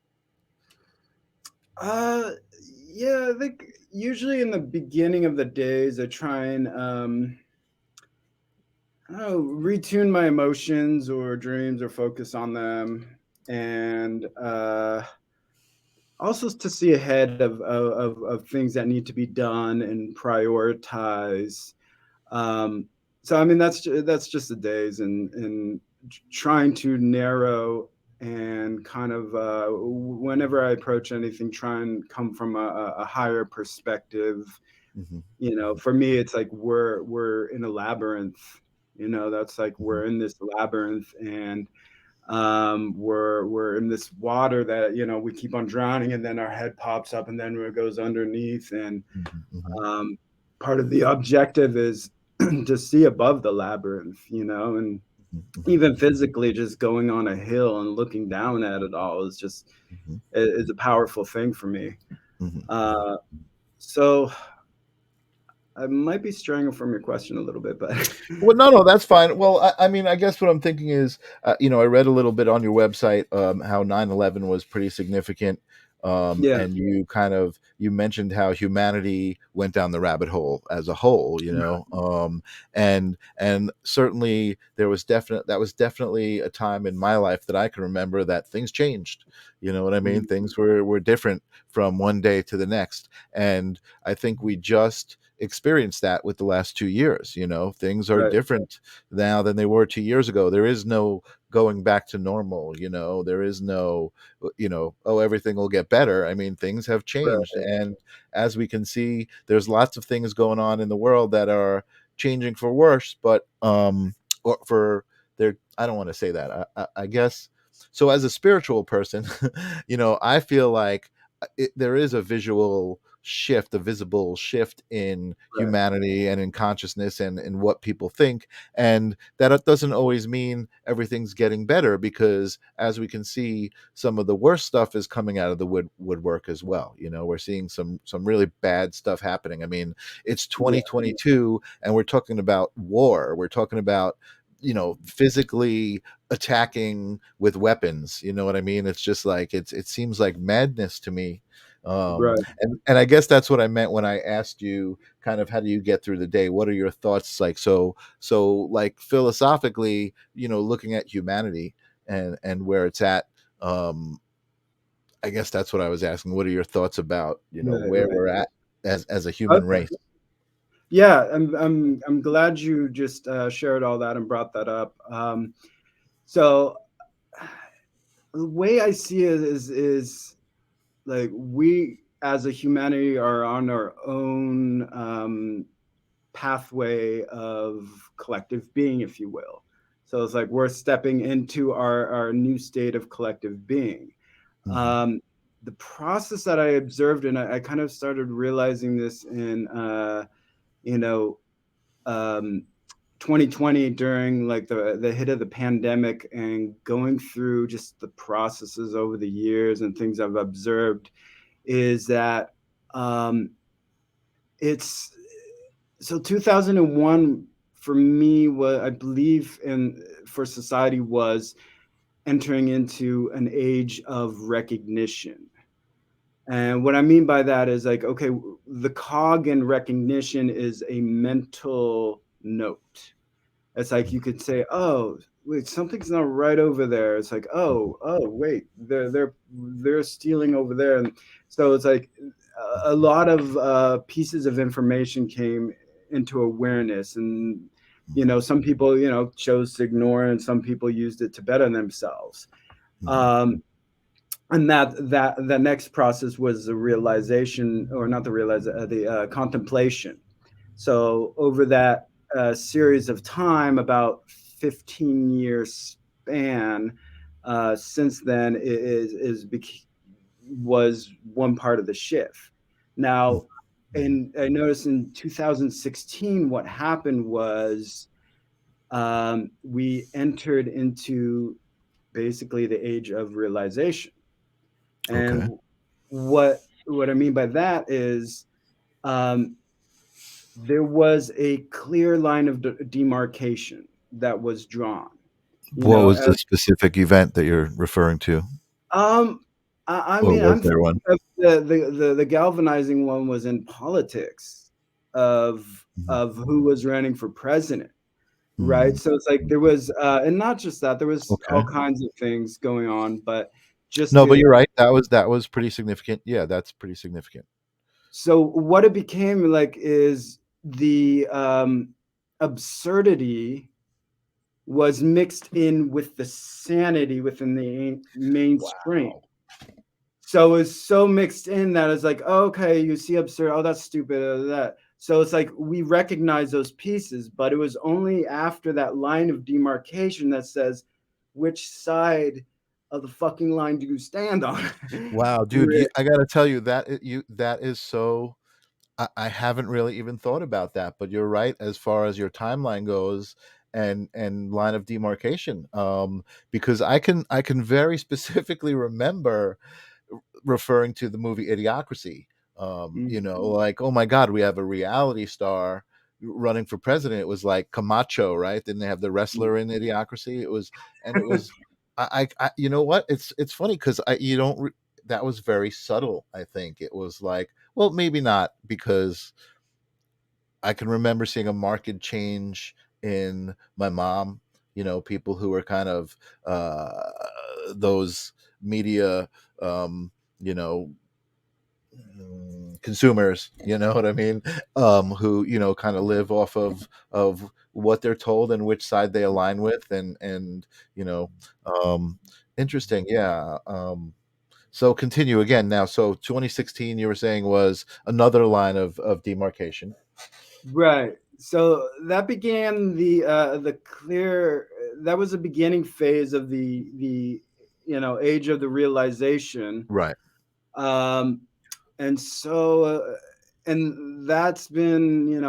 [SPEAKER 3] uh yeah, I think usually in the beginning of the days I try and I don't know, retune my emotions or dreams or focus on them, and also to see ahead of things that need to be done and prioritize. So I mean that's just the days, and trying to narrow and kind of whenever I approach anything, try and come from a higher perspective.
[SPEAKER 1] Hmm.
[SPEAKER 3] For me, it's like we're in a labyrinth. That's like
[SPEAKER 1] Hmm.
[SPEAKER 3] we're in this labyrinth, and we're in this water that we keep on drowning, and then our head pops up, and then it goes underneath, and
[SPEAKER 1] Hmm. Hmm.
[SPEAKER 3] um, part of the objective is to see above the labyrinth, and
[SPEAKER 1] Hmm.
[SPEAKER 3] even physically, just going on a hill and looking down at it all
[SPEAKER 1] Hmm.
[SPEAKER 3] is a powerful thing for me.
[SPEAKER 1] Hmm.
[SPEAKER 3] Uh, so I might be straying from your question a little bit, but
[SPEAKER 1] Well, no, that's fine. Well, I mean, I guess what I'm thinking is, I read a little bit on your website how 9/11 was pretty significant,
[SPEAKER 3] yeah,
[SPEAKER 1] and you mentioned how humanity went down the rabbit hole as a whole, and certainly that was definitely a time in my life that I can remember that things changed. You know what I mean?
[SPEAKER 3] mm,
[SPEAKER 1] Things were different from one day to the next, and I think we just experienced that with the last 2 years. Things are
[SPEAKER 3] right,
[SPEAKER 1] different now than they were 2 years ago. There is no going back to normal. There is no, oh, everything will get better. I mean, things have changed.
[SPEAKER 3] right,
[SPEAKER 1] And as we can see, there's lots of things going on in the world that are changing for worse, but, or for their, I don't want to say that. I guess. So as a spiritual person, I feel like there is a visual shift, a visible shift in humanity and in consciousness and in what people think. And that doesn't always mean everything's getting better, because as we can see, some of the worst stuff is coming out of the woodwork as well. We're seeing some really bad stuff happening. I mean, it's
[SPEAKER 3] Yeah.
[SPEAKER 1] 2022 and we're talking about war. We're talking about physically attacking with weapons. You know what I mean? It's just like it seems like madness to me.
[SPEAKER 3] Right.
[SPEAKER 1] And I guess that's what I meant when I asked you kind of how do you get through the day? What are your thoughts like? So like philosophically, looking at humanity and where it's at. I guess that's what I was asking. What are your thoughts about
[SPEAKER 3] Right.
[SPEAKER 1] where
[SPEAKER 3] Right.
[SPEAKER 1] we're at as a human
[SPEAKER 3] Okay.
[SPEAKER 1] race?
[SPEAKER 3] Yeah, I'm glad you just shared all that and brought that up. So the way I see it is like we as a humanity are on our own pathway of collective being, if you will. So it's like we're stepping into our new state of collective being.
[SPEAKER 1] Mhm.
[SPEAKER 3] Um, the process that I observed, and I kind of started realizing this in you know um, 2020 during like the hit of the pandemic, and going through just the processes over the years and things I've observed, is that um, it's so 2001 for me, what I believe in for society was entering into an age of recognition. And what I mean by that is like, okay, the cog in recognition is a mental note. It's like you could say, "Oh, wait, something's not right over there." It's like, "Oh, wait, they're stealing over there." And so it's like a lot of pieces of information came into awareness, and some people chose to ignore, and some people used it to better themselves.
[SPEAKER 1] Mhm.
[SPEAKER 3] Um, and that the next process was the realization, or not the the contemplation. So over that series of time, about 15 years span, since then was one part of the shift. Now, and I noticed in 2016, what happened was we entered into basically the age of realization.
[SPEAKER 1] Okay.
[SPEAKER 3] And what I mean by that is um, there was a clear line of demarcation that was drawn. You
[SPEAKER 1] What
[SPEAKER 3] know,
[SPEAKER 1] was the specific event that you're referring to?
[SPEAKER 3] um, I
[SPEAKER 1] Or
[SPEAKER 3] mean,
[SPEAKER 1] was
[SPEAKER 3] I'm
[SPEAKER 1] there
[SPEAKER 3] thinking
[SPEAKER 1] one?
[SPEAKER 3] of the galvanizing one was in politics
[SPEAKER 1] Mhm.
[SPEAKER 3] of who was running for president, right?
[SPEAKER 1] Mhm.
[SPEAKER 3] So it's like there was, and not just that, there was all
[SPEAKER 1] Okay.
[SPEAKER 3] kinds of things going on, but just
[SPEAKER 1] No, but
[SPEAKER 3] the
[SPEAKER 1] you're right. That was pretty significant. Yeah, that's pretty significant.
[SPEAKER 3] so what it became like is the absurdity was mixed in with the sanity within the mainstream.
[SPEAKER 1] Wow.
[SPEAKER 3] So it's so mixed in that it's like, oh, okay, you see absurd, oh, that's stupid, that. So it's like we recognize those pieces, but it was only after that line of demarcation that says, which side of the fucking line do you stand on?
[SPEAKER 1] Wow, dude, I gotta tell you that is so. I haven't really even thought about that, but you're right as far as your timeline goes and line of demarcation. Because I can very specifically remember referring to the movie Idiocracy.
[SPEAKER 3] Mhm.
[SPEAKER 1] Like, oh my God, we have a reality star running for president. It was like Camacho, right? Didn't they have the wrestler in Idiocracy? And it was, you know what? It's funny because you don't. That was very subtle. I think it was like, well, maybe not, because I can remember seeing a marked change in my mom. People who were kind of uh, those media, um, you know, consumers. You know what I mean? Who kind of live off of what they're told and which side they align with, and you know, um, interesting. Yeah. So continue again now. So 2016, you were saying, was another line of demarcation.
[SPEAKER 3] Right. So that began the clear that was the beginning phase of the age of the realization.
[SPEAKER 1] Right.
[SPEAKER 3] Um and so and that's been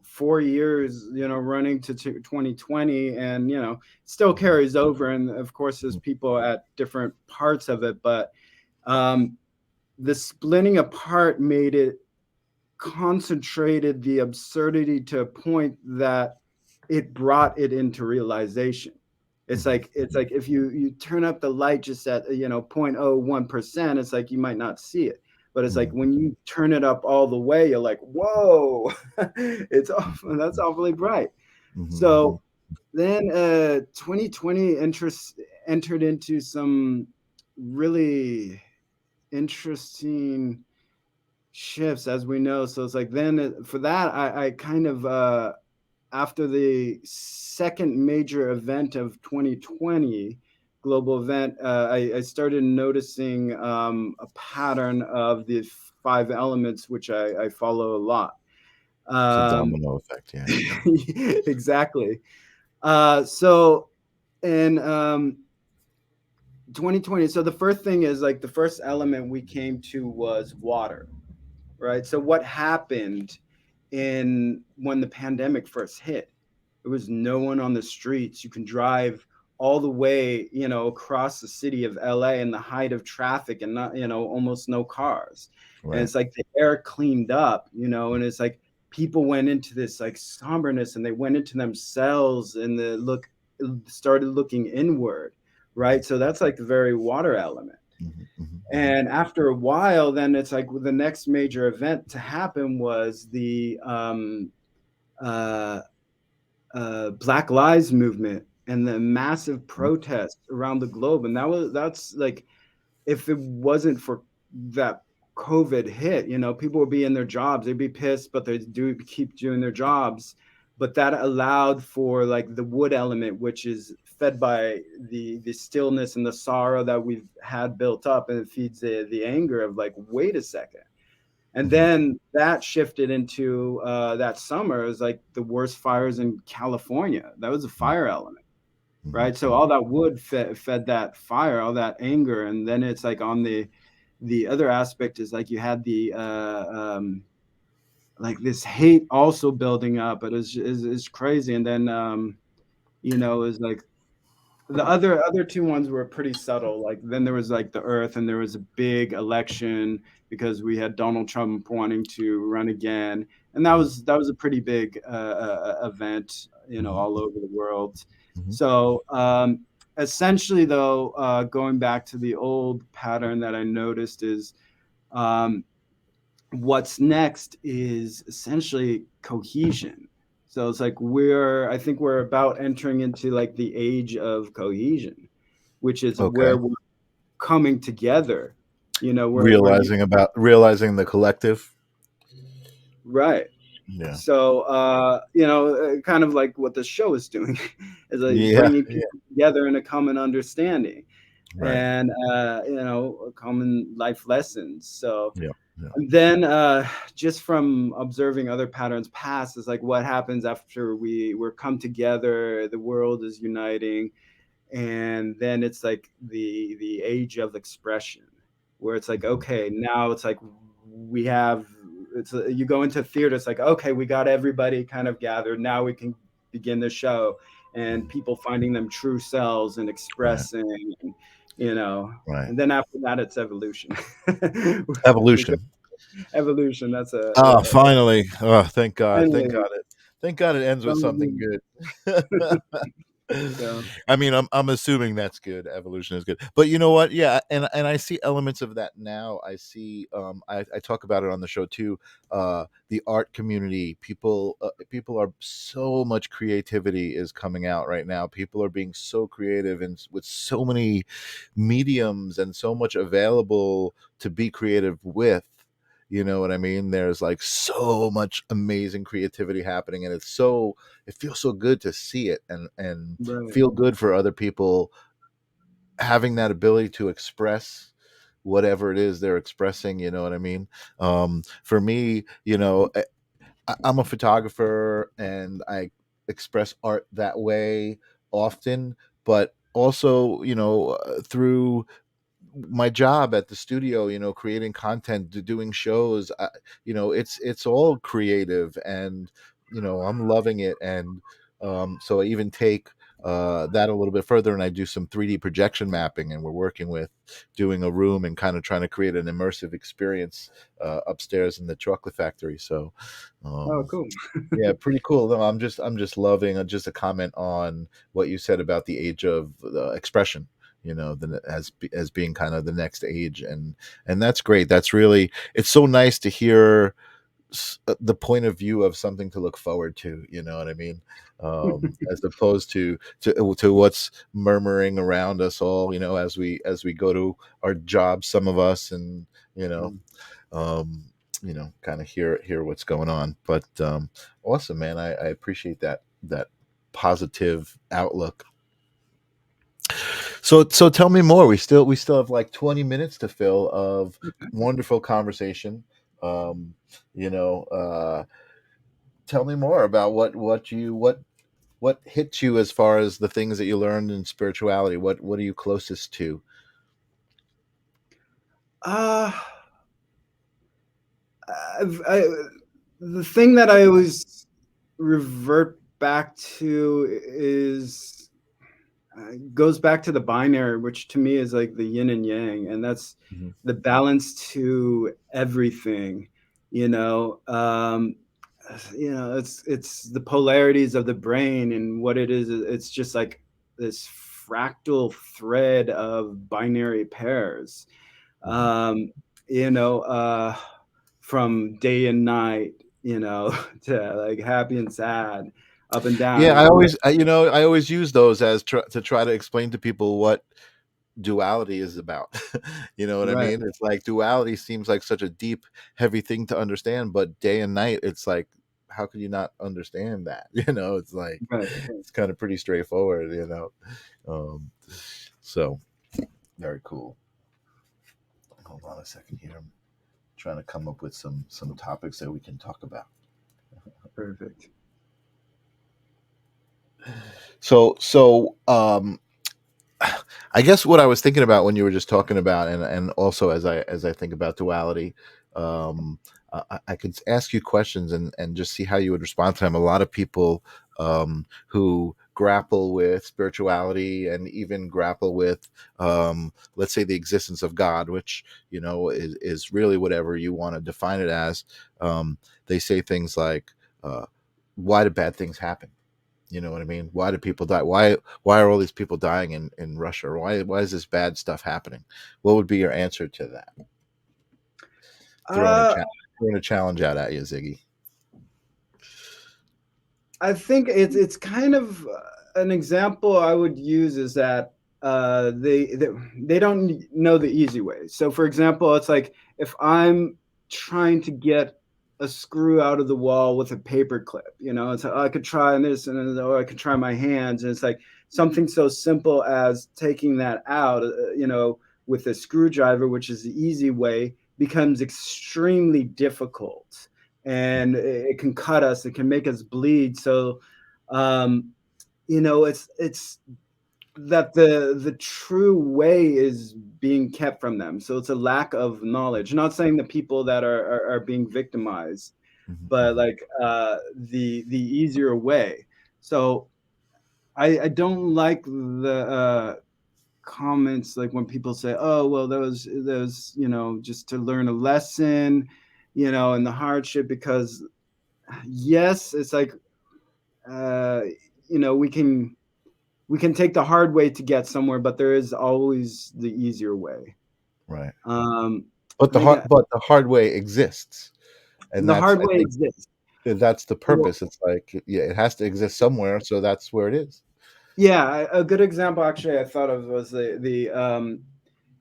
[SPEAKER 3] 4 years running to 2020, and still carries over, and of course there's people at different parts of it, but um the splitting apart made it concentrated the absurdity to a point that it brought it into realization. It's like if you turn up the light just at 0.01%, it's like you might not see it. But it's like when you turn it up all the way, you're like, whoa, that's awfully bright. So then 2020 entered into some really interesting shifts, as we know. So it's like then for that, I kind of after the second major event of 2020 global event, I started noticing a pattern of the five elements, which I follow a lot.
[SPEAKER 1] It's a
[SPEAKER 3] Um,
[SPEAKER 1] domino effect, yeah.
[SPEAKER 3] exactly. So in 2020, so the first thing is like the first element we came to was water, right? So what happened in when the pandemic first hit? There was no one on the streets. You can drive all the way, across the city of LA in the height of traffic and not, almost no cars. And
[SPEAKER 1] Right.
[SPEAKER 3] it's like the air cleaned up, and it's like people went into this like somberness, and they went into themselves, and the look started looking inward, right? So that's like the very water element. And after a while, then it's like the next major event to happen was the uh, Black Lives Movement and the massive protests around the globe. And that's like, if it wasn't for that COVID hit, people would be in their jobs. They'd be pissed, but they do keep doing their jobs. But that allowed for like the wood element, which is fed by the stillness and the sorrow that we've had built up, and it feeds the anger of like, wait a second. And then that shifted into that summer is like the worst fires in California. That was a fire element, right? So all that wood fed that fire, all that anger, and then it's like on the other aspect is like you had the like this hate also building up. It is crazy, and then is like the other two ones were pretty subtle. Like then there was like the earth, and there was a big election because we had Donald Trump wanting to run again, and that was a pretty big event, all over the world. So essentially, though, going back to the old pattern that I noticed is um, what's next is essentially cohesion. So it's like I think we're about entering into like the age of cohesion, which is
[SPEAKER 1] Okay.
[SPEAKER 3] where we're coming together.
[SPEAKER 1] Realizing the collective.
[SPEAKER 3] Right.
[SPEAKER 1] Yeah.
[SPEAKER 3] So, kind of like what the show is doing is like
[SPEAKER 1] Yeah.
[SPEAKER 3] bringing
[SPEAKER 1] Yeah.
[SPEAKER 3] people together in a common understanding
[SPEAKER 1] Right.
[SPEAKER 3] and, common life lessons. So,
[SPEAKER 1] Yeah. Yeah.
[SPEAKER 3] and then just from observing other patterns past is like what happens after we're come together, the world is uniting, and then it's like the age of expression, where it's like, okay, now it's like we have you go into theater, it's like, okay, we got everybody kind of gathered, now we can begin the show, and people finding them true selves and
[SPEAKER 1] Right.
[SPEAKER 3] expressing, and
[SPEAKER 1] Right.
[SPEAKER 3] and then after that it's evolution. We go
[SPEAKER 1] Evolution.
[SPEAKER 3] evolution. That's
[SPEAKER 1] Ah, finally. Oh, thank God. Thank
[SPEAKER 3] finally
[SPEAKER 1] God it. Thank God it ends with something
[SPEAKER 3] some,
[SPEAKER 1] good.
[SPEAKER 3] so
[SPEAKER 1] I mean, I'm assuming that's good. Evolution is good, but you know what? Yeah, and I see elements of that now. I see. I talk about it on the show too. The art community, people are so much creativity is coming out right now. People are being so creative and with so many mediums and so much available to be creative with. You know what I mean? There's like so much amazing creativity happening, and it feels so good to see it and
[SPEAKER 3] right,
[SPEAKER 1] feel good for other people having that ability to express whatever it is they're expressing. You know what I mean? For me, I'm a photographer and I express art that way often, but also, through my job at the studio, creating content, doing shows, it's all creative, and I'm loving it. And so I even take that a little bit further, and I do some 3D projection mapping, and we're working with doing a room and kind of trying to create an immersive experience upstairs in the chocolate factory. So
[SPEAKER 3] Oh,
[SPEAKER 1] um,
[SPEAKER 3] cool.
[SPEAKER 1] yeah, pretty cool. No, I'm just loving just a comment on what you said about the age of expression. As being kind of the next age, and that's great. That's really, it's so nice to hear the point of view of something to look forward to. You know what I mean? As opposed to what's murmuring around us all. As we go to our jobs, some of us, and you know
[SPEAKER 3] Mm.
[SPEAKER 1] um, kind of hear what's going on. But awesome, man. I appreciate that positive outlook. So tell me more. We still have like 20 minutes to fill of wonderful conversation. Um, you know, tell me more about what hits you as far as the things that you learned in spirituality. What are you closest to?
[SPEAKER 3] Uh, the thing that I always revert back to is goes back to the binary, which to me is like the yin and yang, and that's
[SPEAKER 1] Mhm.
[SPEAKER 3] the balance to everything. You know, it's the polarities of the brain, and what it is. It's just like this fractal thread of binary pairs.
[SPEAKER 1] Mhm.
[SPEAKER 3] Um, you know, from day and night. To like happy and sad, up and
[SPEAKER 1] Yeah,
[SPEAKER 3] down.
[SPEAKER 1] I always use those as to try to explain to people what duality is about. You know what I
[SPEAKER 3] Right,
[SPEAKER 1] mean? It's like duality seems like such a deep, heavy thing to understand, but day and night, it's like, how can you not understand that? It's like
[SPEAKER 3] right.
[SPEAKER 1] it's kind of pretty straightforward. Um, so very cool. Hold on a second here. I'm trying to come up with some topics that we can talk about.
[SPEAKER 3] Perfect.
[SPEAKER 1] So I guess what I was thinking about when you were just talking about, and also as I think about duality, um, I could ask you questions and just see how you would respond to them. A lot of people who grapple with spirituality and even grapple with, let's say, the existence of God, which is really whatever you want to define it as. They say things like, "Why do bad things happen?" You know what I mean? Why do people die? Why are all these people dying in Russia? Or why is this bad stuff happening? What would be your answer to that? Throwing a
[SPEAKER 3] Uh,
[SPEAKER 1] cha- throwing a challenge out at you, Ziggy.
[SPEAKER 3] I think it's kind of an example I would use is that they don't know the easy way. So, for example, it's like if I'm trying to get a screw out of the wall with a paper clip, it's like, I could try this or I could try my hands, and it's like something so simple as taking that out, with a screwdriver, which is the easy way, becomes extremely difficult, and it can cut us, it can make us bleed. So um it's that the true way is being kept from them, so it's a lack of knowledge. Not saying the people that are being victimized,
[SPEAKER 1] Mhm,
[SPEAKER 3] but
[SPEAKER 1] mhm.
[SPEAKER 3] like the easier way. So I don't like the comments like when people say, oh well, those just to learn a lesson, and the hardship, because yes, it's like uh, we can take the hard way to get somewhere, but there is always the easier way.
[SPEAKER 1] Right.
[SPEAKER 3] Um,
[SPEAKER 1] But
[SPEAKER 3] I think
[SPEAKER 1] the hard way exists, and
[SPEAKER 3] the
[SPEAKER 1] that's
[SPEAKER 3] hard
[SPEAKER 1] I
[SPEAKER 3] way
[SPEAKER 1] think
[SPEAKER 3] exists.
[SPEAKER 1] that's the
[SPEAKER 3] Well,
[SPEAKER 1] purpose. It's like, yeah, it has to exist somewhere, so that's where it is.
[SPEAKER 3] yeah, a good example actually I thought of was the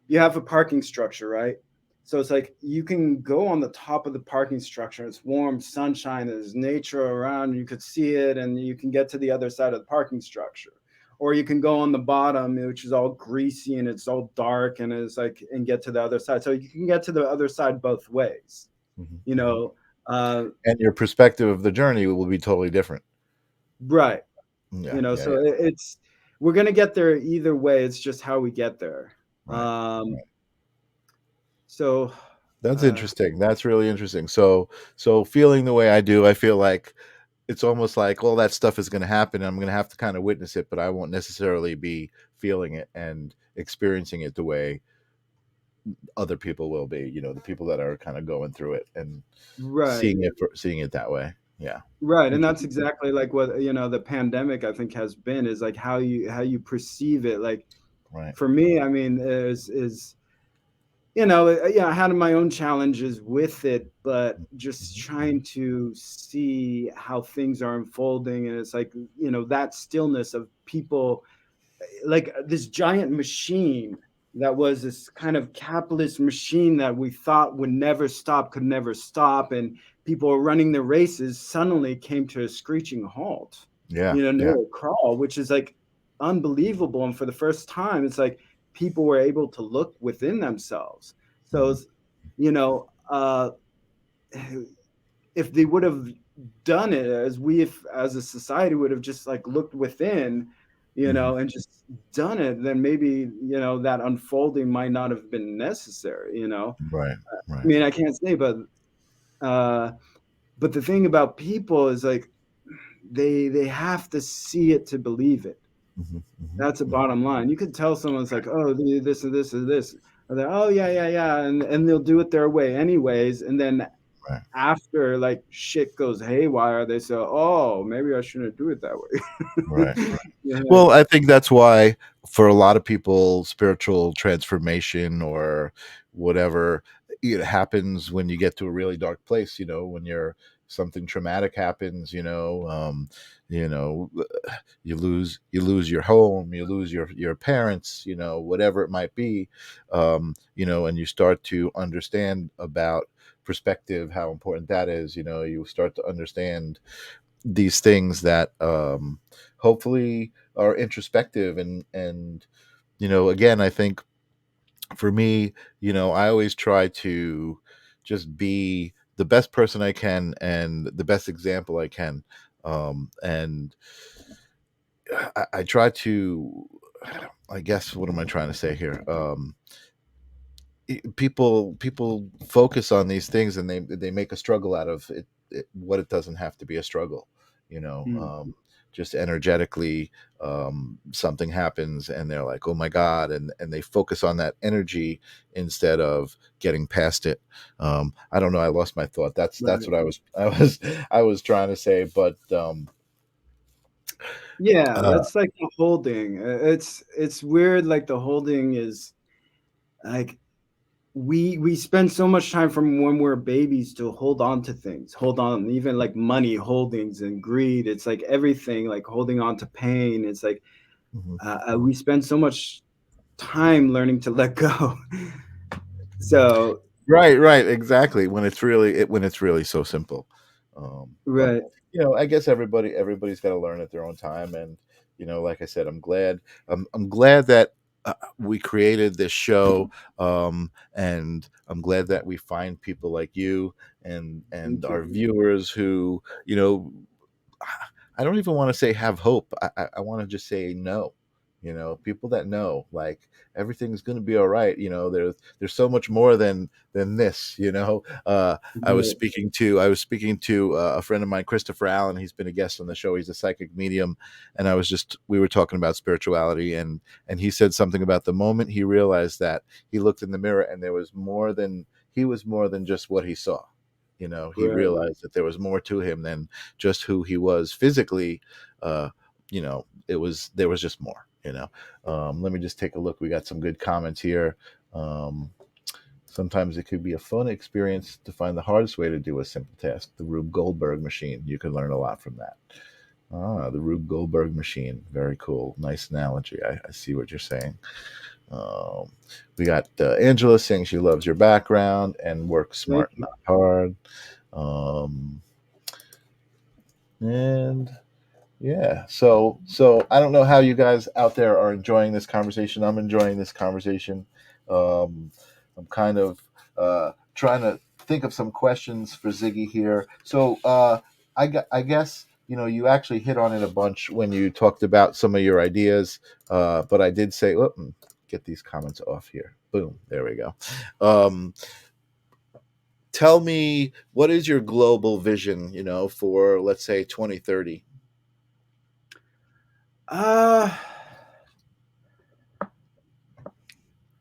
[SPEAKER 3] you have a parking structure, right? So it's like you can go on the top of the parking structure. It's warm, sunshine, there's nature around, you could see it, and you can get to the other side of the parking structure. Or you can go on the bottom, which is all greasy and it's all dark, and it's like, and get to the other side. So you can get to the other side both ways.
[SPEAKER 1] Mhm,
[SPEAKER 3] You
[SPEAKER 1] mhm.
[SPEAKER 3] know, uh,
[SPEAKER 1] And your perspective of the journey will be totally different.
[SPEAKER 3] right.
[SPEAKER 1] Yeah, yeah,
[SPEAKER 3] So
[SPEAKER 1] yeah.
[SPEAKER 3] it's we're gonna get there either way. It's just how we get there.
[SPEAKER 1] Right.
[SPEAKER 3] Um,
[SPEAKER 1] Right.
[SPEAKER 3] So
[SPEAKER 1] That's
[SPEAKER 3] uh,
[SPEAKER 1] interesting. That's really interesting. So feeling the way I do, I feel like it's almost like all that stuff is going to happen and I'm going to have to kind of witness it, but I won't necessarily be feeling it and experiencing it the way other people will be, the people that are kind of going through it and
[SPEAKER 3] right.
[SPEAKER 1] seeing it that way. Yeah.
[SPEAKER 3] Right, and that's
[SPEAKER 1] Interesting.
[SPEAKER 3] exactly like what, the pandemic I think has been, is like how you perceive it. Like
[SPEAKER 1] Right.
[SPEAKER 3] for me, I mean, is yeah, I had my own challenges with it, but just
[SPEAKER 1] Mhm.
[SPEAKER 3] trying to see how things are unfolding, and it's like, that stillness of people, like this giant machine that was this kind of capitalist machine that we thought would never stop, could never stop, and people were running the races, suddenly came to a screeching halt.
[SPEAKER 1] Yeah. Yeah.
[SPEAKER 3] No crawl, which is like unbelievable. And for the first time, it's like people were able to look within themselves. So
[SPEAKER 1] Mhm.
[SPEAKER 3] it's, you know, if they would have done it as we, if, as a society, would have just like looked within,
[SPEAKER 1] Mhm.
[SPEAKER 3] and just done it, then maybe, that unfolding might not have been necessary.
[SPEAKER 1] Right.
[SPEAKER 3] I
[SPEAKER 1] Right.
[SPEAKER 3] mean, I can't say, uh but the thing about people is like they have to see it to believe it.
[SPEAKER 1] Mhm. Mhm.
[SPEAKER 3] That's a
[SPEAKER 1] Mhm.
[SPEAKER 3] bottom line. You could tell someone's like, oh, this and this and this, or they're, oh yeah, yeah, yeah, and they'll do it their way anyways, and then
[SPEAKER 1] Right.
[SPEAKER 3] after like shit goes haywire, they say, "Oh, maybe I shouldn't do it that
[SPEAKER 1] Right.
[SPEAKER 3] way." Yeah.
[SPEAKER 1] Well, I think that's why for a lot of people, spiritual transformation or whatever, it happens when you get to a really dark place, when you're something traumatic happens, you know, you lose your home, you lose your parents, whatever it might be, and you start to understand about perspective, how important that is, you start to understand these things that hopefully are introspective and again, I think for me, I always try to just be the best person I can and the best example I can, and I try to, I guess, what am I trying to say here? People focus on these things and they make a struggle out of what it doesn't have to be a struggle, you know
[SPEAKER 3] Mm.
[SPEAKER 1] um just energetically, something happens and they're like, oh my god, and they focus on that energy instead of getting past it. I don't know, I lost my thought. That's
[SPEAKER 3] Right.
[SPEAKER 1] what I was trying to say, but
[SPEAKER 3] Yeah,
[SPEAKER 1] uh
[SPEAKER 3] that's like the holding. It's weird. Like the holding is like we spend so much time from when we're babies to hold on to things, hold on, even like money holdings and greed. It's like everything, like holding on to pain. It's like
[SPEAKER 1] mhm.
[SPEAKER 3] we spend so much time learning to let go. So
[SPEAKER 1] Right, exactly. When it's really so simple. But
[SPEAKER 3] right,
[SPEAKER 1] I guess everybody's got to learn at their own time, and like I said, I'm glad that we created this show, and I'm glad that we find people like you and
[SPEAKER 3] thank
[SPEAKER 1] our
[SPEAKER 3] you.
[SPEAKER 1] viewers who I don't even want to say have hope. I want to just say no. People that know, like, everything's going to be all right. There's so much more than this.
[SPEAKER 3] Right,
[SPEAKER 1] I was speaking to a friend of mine, Christopher Allen. He's been a guest on the show. He's a psychic medium, and we were talking about spirituality, and he said something about the moment he realized that he looked in the mirror and he was more than just what he saw. He
[SPEAKER 3] right.
[SPEAKER 1] realized that there was more to him than just who he was physically. There was just more. Let me just take a look. We got some good comments here. um, Sometimes it could be a fun experience to find the hardest way to do a simple task. The Rube Goldberg machine, you can learn a lot from that. The Rube Goldberg machine, very cool, nice analogy. I see what you're saying. um, we got Angela saying she loves your background and work
[SPEAKER 3] Thank
[SPEAKER 1] smart,
[SPEAKER 3] you.
[SPEAKER 1] not hard. um, and Yeah. So I don't know how you guys out there are enjoying this conversation. I'm enjoying this conversation. I'm kind of trying to think of some questions for Ziggy here. So I guess you actually hit on it a bunch when you talked about some of your ideas. But I did say, get these comments off here. Boom. There we go. Tell me, what is your global vision, for, let's say, 2030?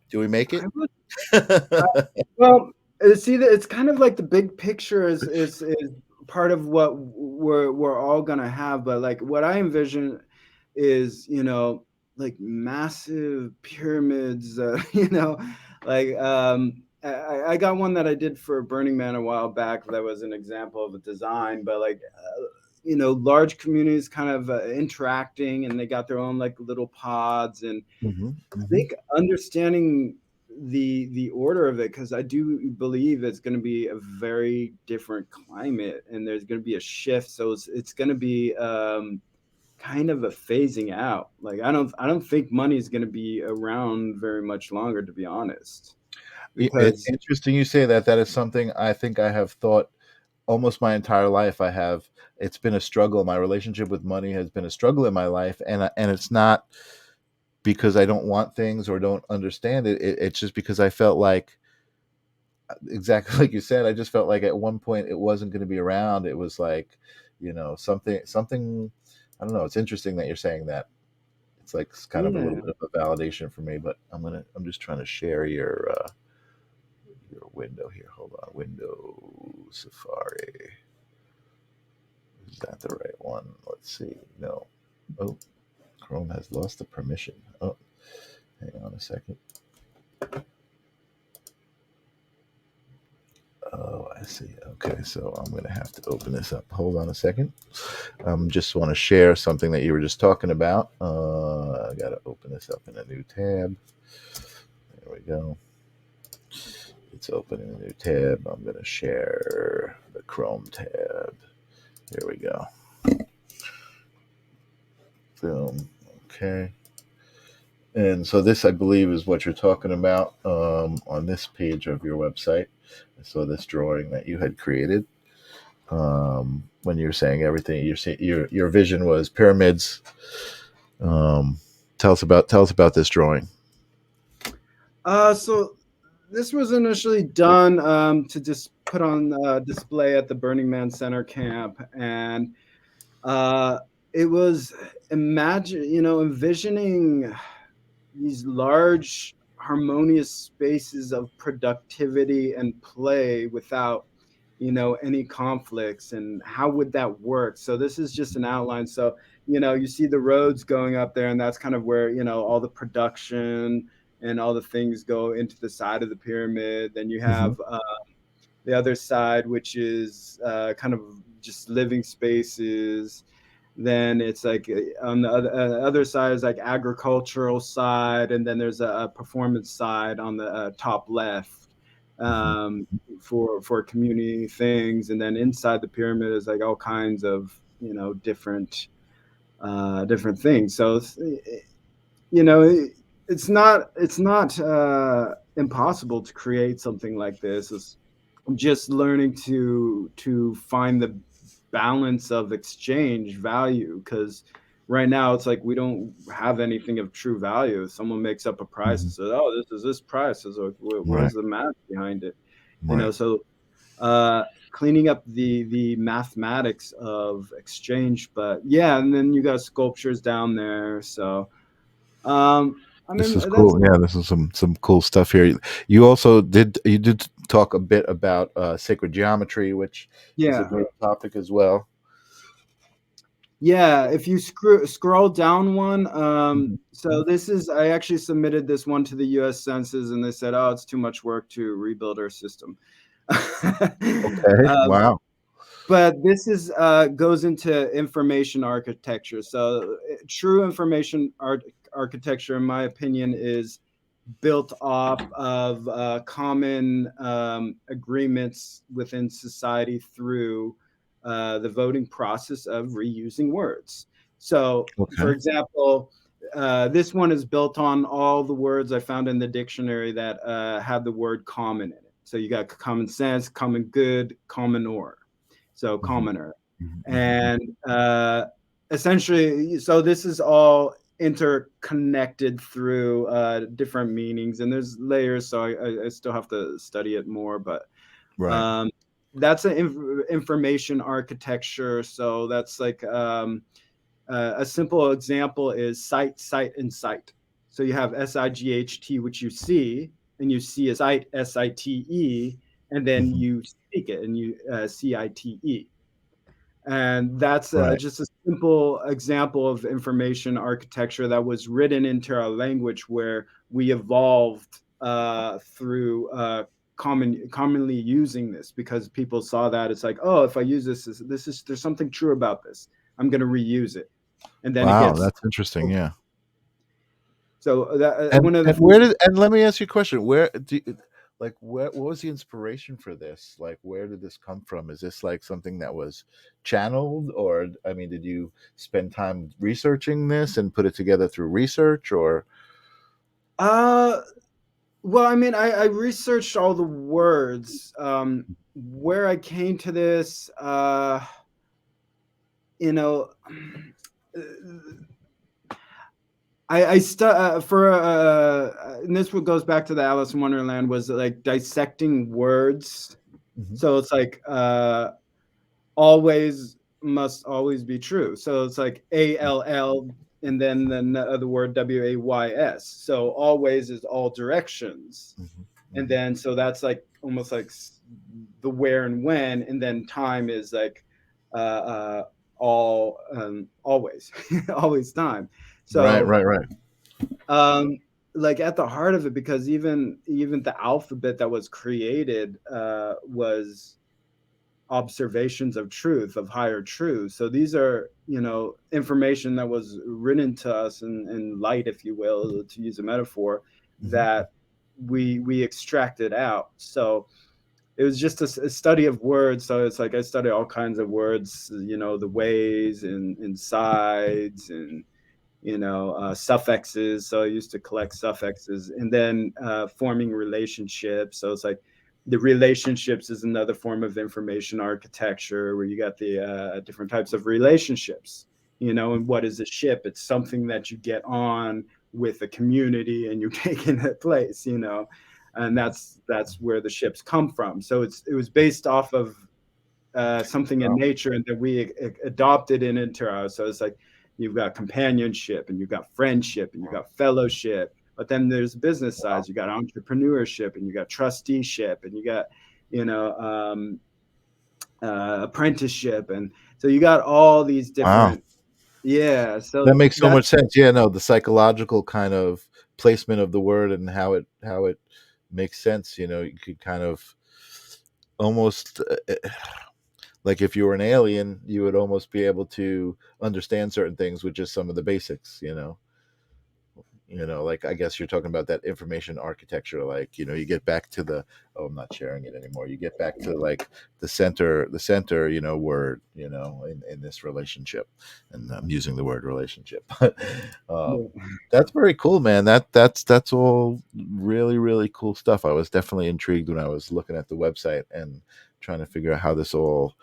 [SPEAKER 1] Do we make
[SPEAKER 3] I
[SPEAKER 1] it?
[SPEAKER 3] would, well, see that it's kind of like the big picture is part of what we're all gonna have, but like what I envision is, like massive pyramids, like I got one that I did for Burning Man a while back that was an example of a design, but like large communities kind of interacting, and they got their own like little pods. And
[SPEAKER 1] Hmm.
[SPEAKER 3] I
[SPEAKER 1] Hmm.
[SPEAKER 3] think understanding the order of it, because I do believe it's going to be a very different climate, and there's going to be a shift. So it's going to be kind of a phasing out. Like I don't think money is going to be around very much longer, to be honest,
[SPEAKER 1] It's
[SPEAKER 3] because
[SPEAKER 1] interesting you say that. That is something I think I have thought almost my entire life. It's been a struggle. My relationship with money has been a struggle in my life, and it's not because I don't want things or don't understand it. It's just because I felt like, exactly like you said, I just felt like at one point it wasn't going to be around. It was like, something. I don't know. It's interesting that you're saying that. It's like it's kind of a little
[SPEAKER 3] yeah.
[SPEAKER 1] bit of a validation for me. But I'm just trying to share your window here. Hold on, window Safari. Is that the right one? Let's see. No. Oh, Chrome has lost the permission. Oh, hang on a second. Oh, I see. Okay, so I'm going to have to open this up. Hold on a second. Just want to share something that you were just talking about. I got to open this up in a new tab. There we go. It's opening a new tab. I'm going to share the Chrome tab. Here we go. Boom. Okay. And so this, I believe, is what you're talking about on this page of your website. I saw this drawing that you had created. When you were saying everything, your vision was pyramids. Um, tell us about this drawing.
[SPEAKER 3] So this was initially done to just put on display at the Burning Man Center camp, and uh, it was envisioning these large, harmonious spaces of productivity and play without any conflicts, and how would that work. So this is just an outline. So you see the roads going up there, and that's kind of where all the production and all the things go into the side of the pyramid. Then you
[SPEAKER 1] Hmm.
[SPEAKER 3] have the other side, which is kind of just living spaces. Then it's like on the other side is like agricultural side, and then there's a performance side on the top left,
[SPEAKER 1] Hmm.
[SPEAKER 3] um, for community things. And then inside the pyramid is like all kinds of different things. So you know it's not impossible to create something like this. It's just learning to find the balance of exchange value, because right now it's like we don't have anything of true value. If someone makes up a price
[SPEAKER 1] Hmm.
[SPEAKER 3] and says, oh, this is this price, is like,
[SPEAKER 1] Right.
[SPEAKER 3] where's the math behind it?
[SPEAKER 1] Right.
[SPEAKER 3] So uh cleaning up the mathematics of exchange. But yeah, and then you got sculptures down there. So I
[SPEAKER 1] This
[SPEAKER 3] mean
[SPEAKER 1] is
[SPEAKER 3] that's
[SPEAKER 1] cool. Yeah, this is some cool stuff here. You did talk a bit about sacred geometry, which is a
[SPEAKER 3] yeah.
[SPEAKER 1] great topic as well.
[SPEAKER 3] Yeah, if you scroll down one,
[SPEAKER 1] Mhm.
[SPEAKER 3] so this is I actually submitted this one to the U.S. Census, and they said, "Oh, it's too much work to rebuild our system."
[SPEAKER 1] Okay.
[SPEAKER 3] um,
[SPEAKER 1] Wow.
[SPEAKER 3] but this is goes into information architecture. So, true information architecture, in my opinion, is built off of common agreements within society through the voting process of reusing words. So, for
[SPEAKER 1] Okay.
[SPEAKER 3] example, this one is built on all the words I found in the dictionary that have the word common in it. So you got common sense, common good, commonor. So
[SPEAKER 1] Hmm.
[SPEAKER 3] commoner.
[SPEAKER 1] Hmm. Hmm.
[SPEAKER 3] And essentially, so this is all interconnected through different meanings, and there's layers, so I still have to study it more, but
[SPEAKER 1] Right.
[SPEAKER 3] that's an information architecture. So that's like a simple example is sight, sight, and sight. So you have SIGHT, which you see, and you see as sight, SITE, and then
[SPEAKER 1] Mhm.
[SPEAKER 3] you speak it, and you CITE. And that's
[SPEAKER 1] Right.
[SPEAKER 3] just a simple example of information architecture that was written into our language, where we evolved through commonly using this, because people saw that it's like, oh, if I use this is there's something true about this. I'm going to reuse it, and then it
[SPEAKER 1] Wow,
[SPEAKER 3] gets.
[SPEAKER 1] that's interesting. Yeah.
[SPEAKER 3] So that
[SPEAKER 1] And
[SPEAKER 3] one of the
[SPEAKER 1] and
[SPEAKER 3] things.
[SPEAKER 1] where did and let me ask you a question. Where do you, like what was the inspiration for this? Like where did this come from? Is this like something that was channeled, or I mean, did you spend time researching this and put it together through research, or
[SPEAKER 3] Uh, well, I mean, I researched all the words. Where I came to this, you know, for and this what goes back to the Alice in Wonderland, was like dissecting words.
[SPEAKER 1] Mhm.
[SPEAKER 3] So it's like always must always be true. So it's like ALL, and then the word WAYS. So always is all directions,
[SPEAKER 1] Mhm.
[SPEAKER 3] and
[SPEAKER 1] Mhm.
[SPEAKER 3] then so that's like almost like the where and when, and then time is like all always always time.
[SPEAKER 1] Right,
[SPEAKER 3] So
[SPEAKER 1] right, right.
[SPEAKER 3] um like at the heart of it, because even the alphabet that was created was observations of truth, of higher truth. So these are, information that was written to us in light, if you will, to use a metaphor,
[SPEAKER 1] Mhm.
[SPEAKER 3] that we extracted out. So it was just a study of words. So it's like I study all kinds of words, the ways and sides, and suffixes. So I used to collect suffixes, and then forming relationships. So it's like the relationships is another form of information architecture, where you got the different types of relationships. And what is a ship? It's something that you get on with a community, and you take in a place. And that's where the ships come from. So it was based off of something in
[SPEAKER 1] Wow.
[SPEAKER 3] nature, and that we adopted it into our. So it's like you've got companionship, and you've got friendship, and you've got fellowship. But then there's business sides. You got entrepreneurship, and you got trusteeship, and you got you know apprenticeship, and so you got all these
[SPEAKER 1] Wow.
[SPEAKER 3] different. Yeah.
[SPEAKER 1] That
[SPEAKER 3] So
[SPEAKER 1] makes so much
[SPEAKER 3] that's
[SPEAKER 1] sense. Yeah, no, the psychological kind of placement of the word and how it makes sense. You could kind of almost like if you were an alien, you would almost be able to understand certain things with just some of the basics. Like I guess you're talking about that information architecture. Like, you get back to the I'm not sharing it anymore. You get back to like the center, word, in this relationship. And I'm using the word relationship. um, that's very cool, man. That's all really, really cool stuff. I was definitely intrigued when I was looking at the website and trying to figure out how this all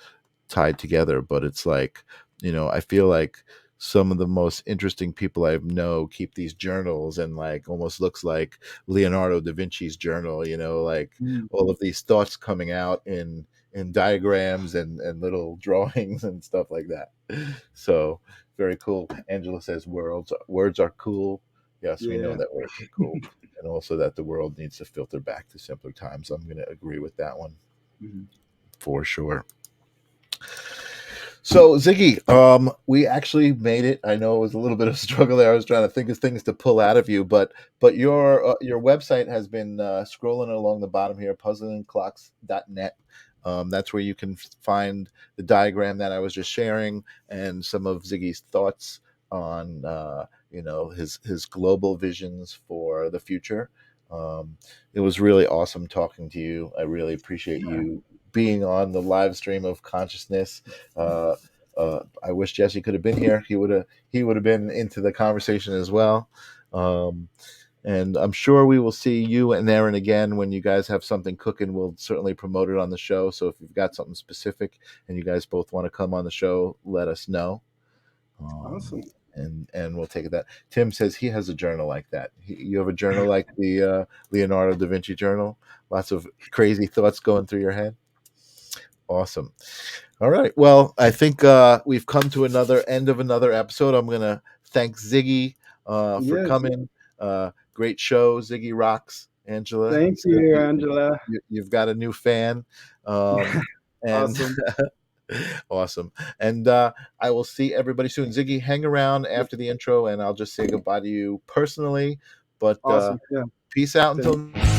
[SPEAKER 1] tied together. But it's like, I feel like some of the most interesting people I know keep these journals, and like almost looks like Leonardo da Vinci's journal, like all of these thoughts coming out in diagrams and little drawings and stuff like that. So very cool. Angela says words are cool. Yes, we know
[SPEAKER 3] yeah.
[SPEAKER 1] that words are cool. And also that the world needs to filter back to simpler times. I'm going to agree with that one
[SPEAKER 3] Mhm.
[SPEAKER 1] for sure. So Ziggy, we actually made it. I know it was a little bit of a struggle there. I was trying to think of things to pull out of you, but your website has been scrolling along the bottom here, puzzlingclocks.net. That's where you can find the diagram that I was just sharing and some of Ziggy's thoughts on his global visions for the future. It was really awesome talking to you. I really appreciate you being on the live stream of consciousness. uh, I wish Jesse could have been here. He would have been into the conversation as well. Um, and I'm sure we will see you and Aaron again when you guys have something cooking. We'll certainly promote it on the show. So if you've got something specific and you guys both want to come on the show, let us know. Um,
[SPEAKER 3] Awesome.
[SPEAKER 1] and we'll take it that. Tim says he has a journal like that. You have a journal like the Leonardo da Vinci journal? Lots of crazy thoughts going through your head? Awesome. All right. Well, I think we've come to another end of another episode. I'm going to thank Ziggy for
[SPEAKER 3] Yes.
[SPEAKER 1] coming. Great show. Ziggy rocks, Angela.
[SPEAKER 3] Thank you, Angela.
[SPEAKER 1] You've got a new fan. And
[SPEAKER 3] Awesome.
[SPEAKER 1] awesome. And I will see everybody soon. Ziggy, hang around after the intro, and I'll just say goodbye to you personally. But
[SPEAKER 3] Awesome. Yeah.
[SPEAKER 1] peace out
[SPEAKER 3] Thank
[SPEAKER 1] until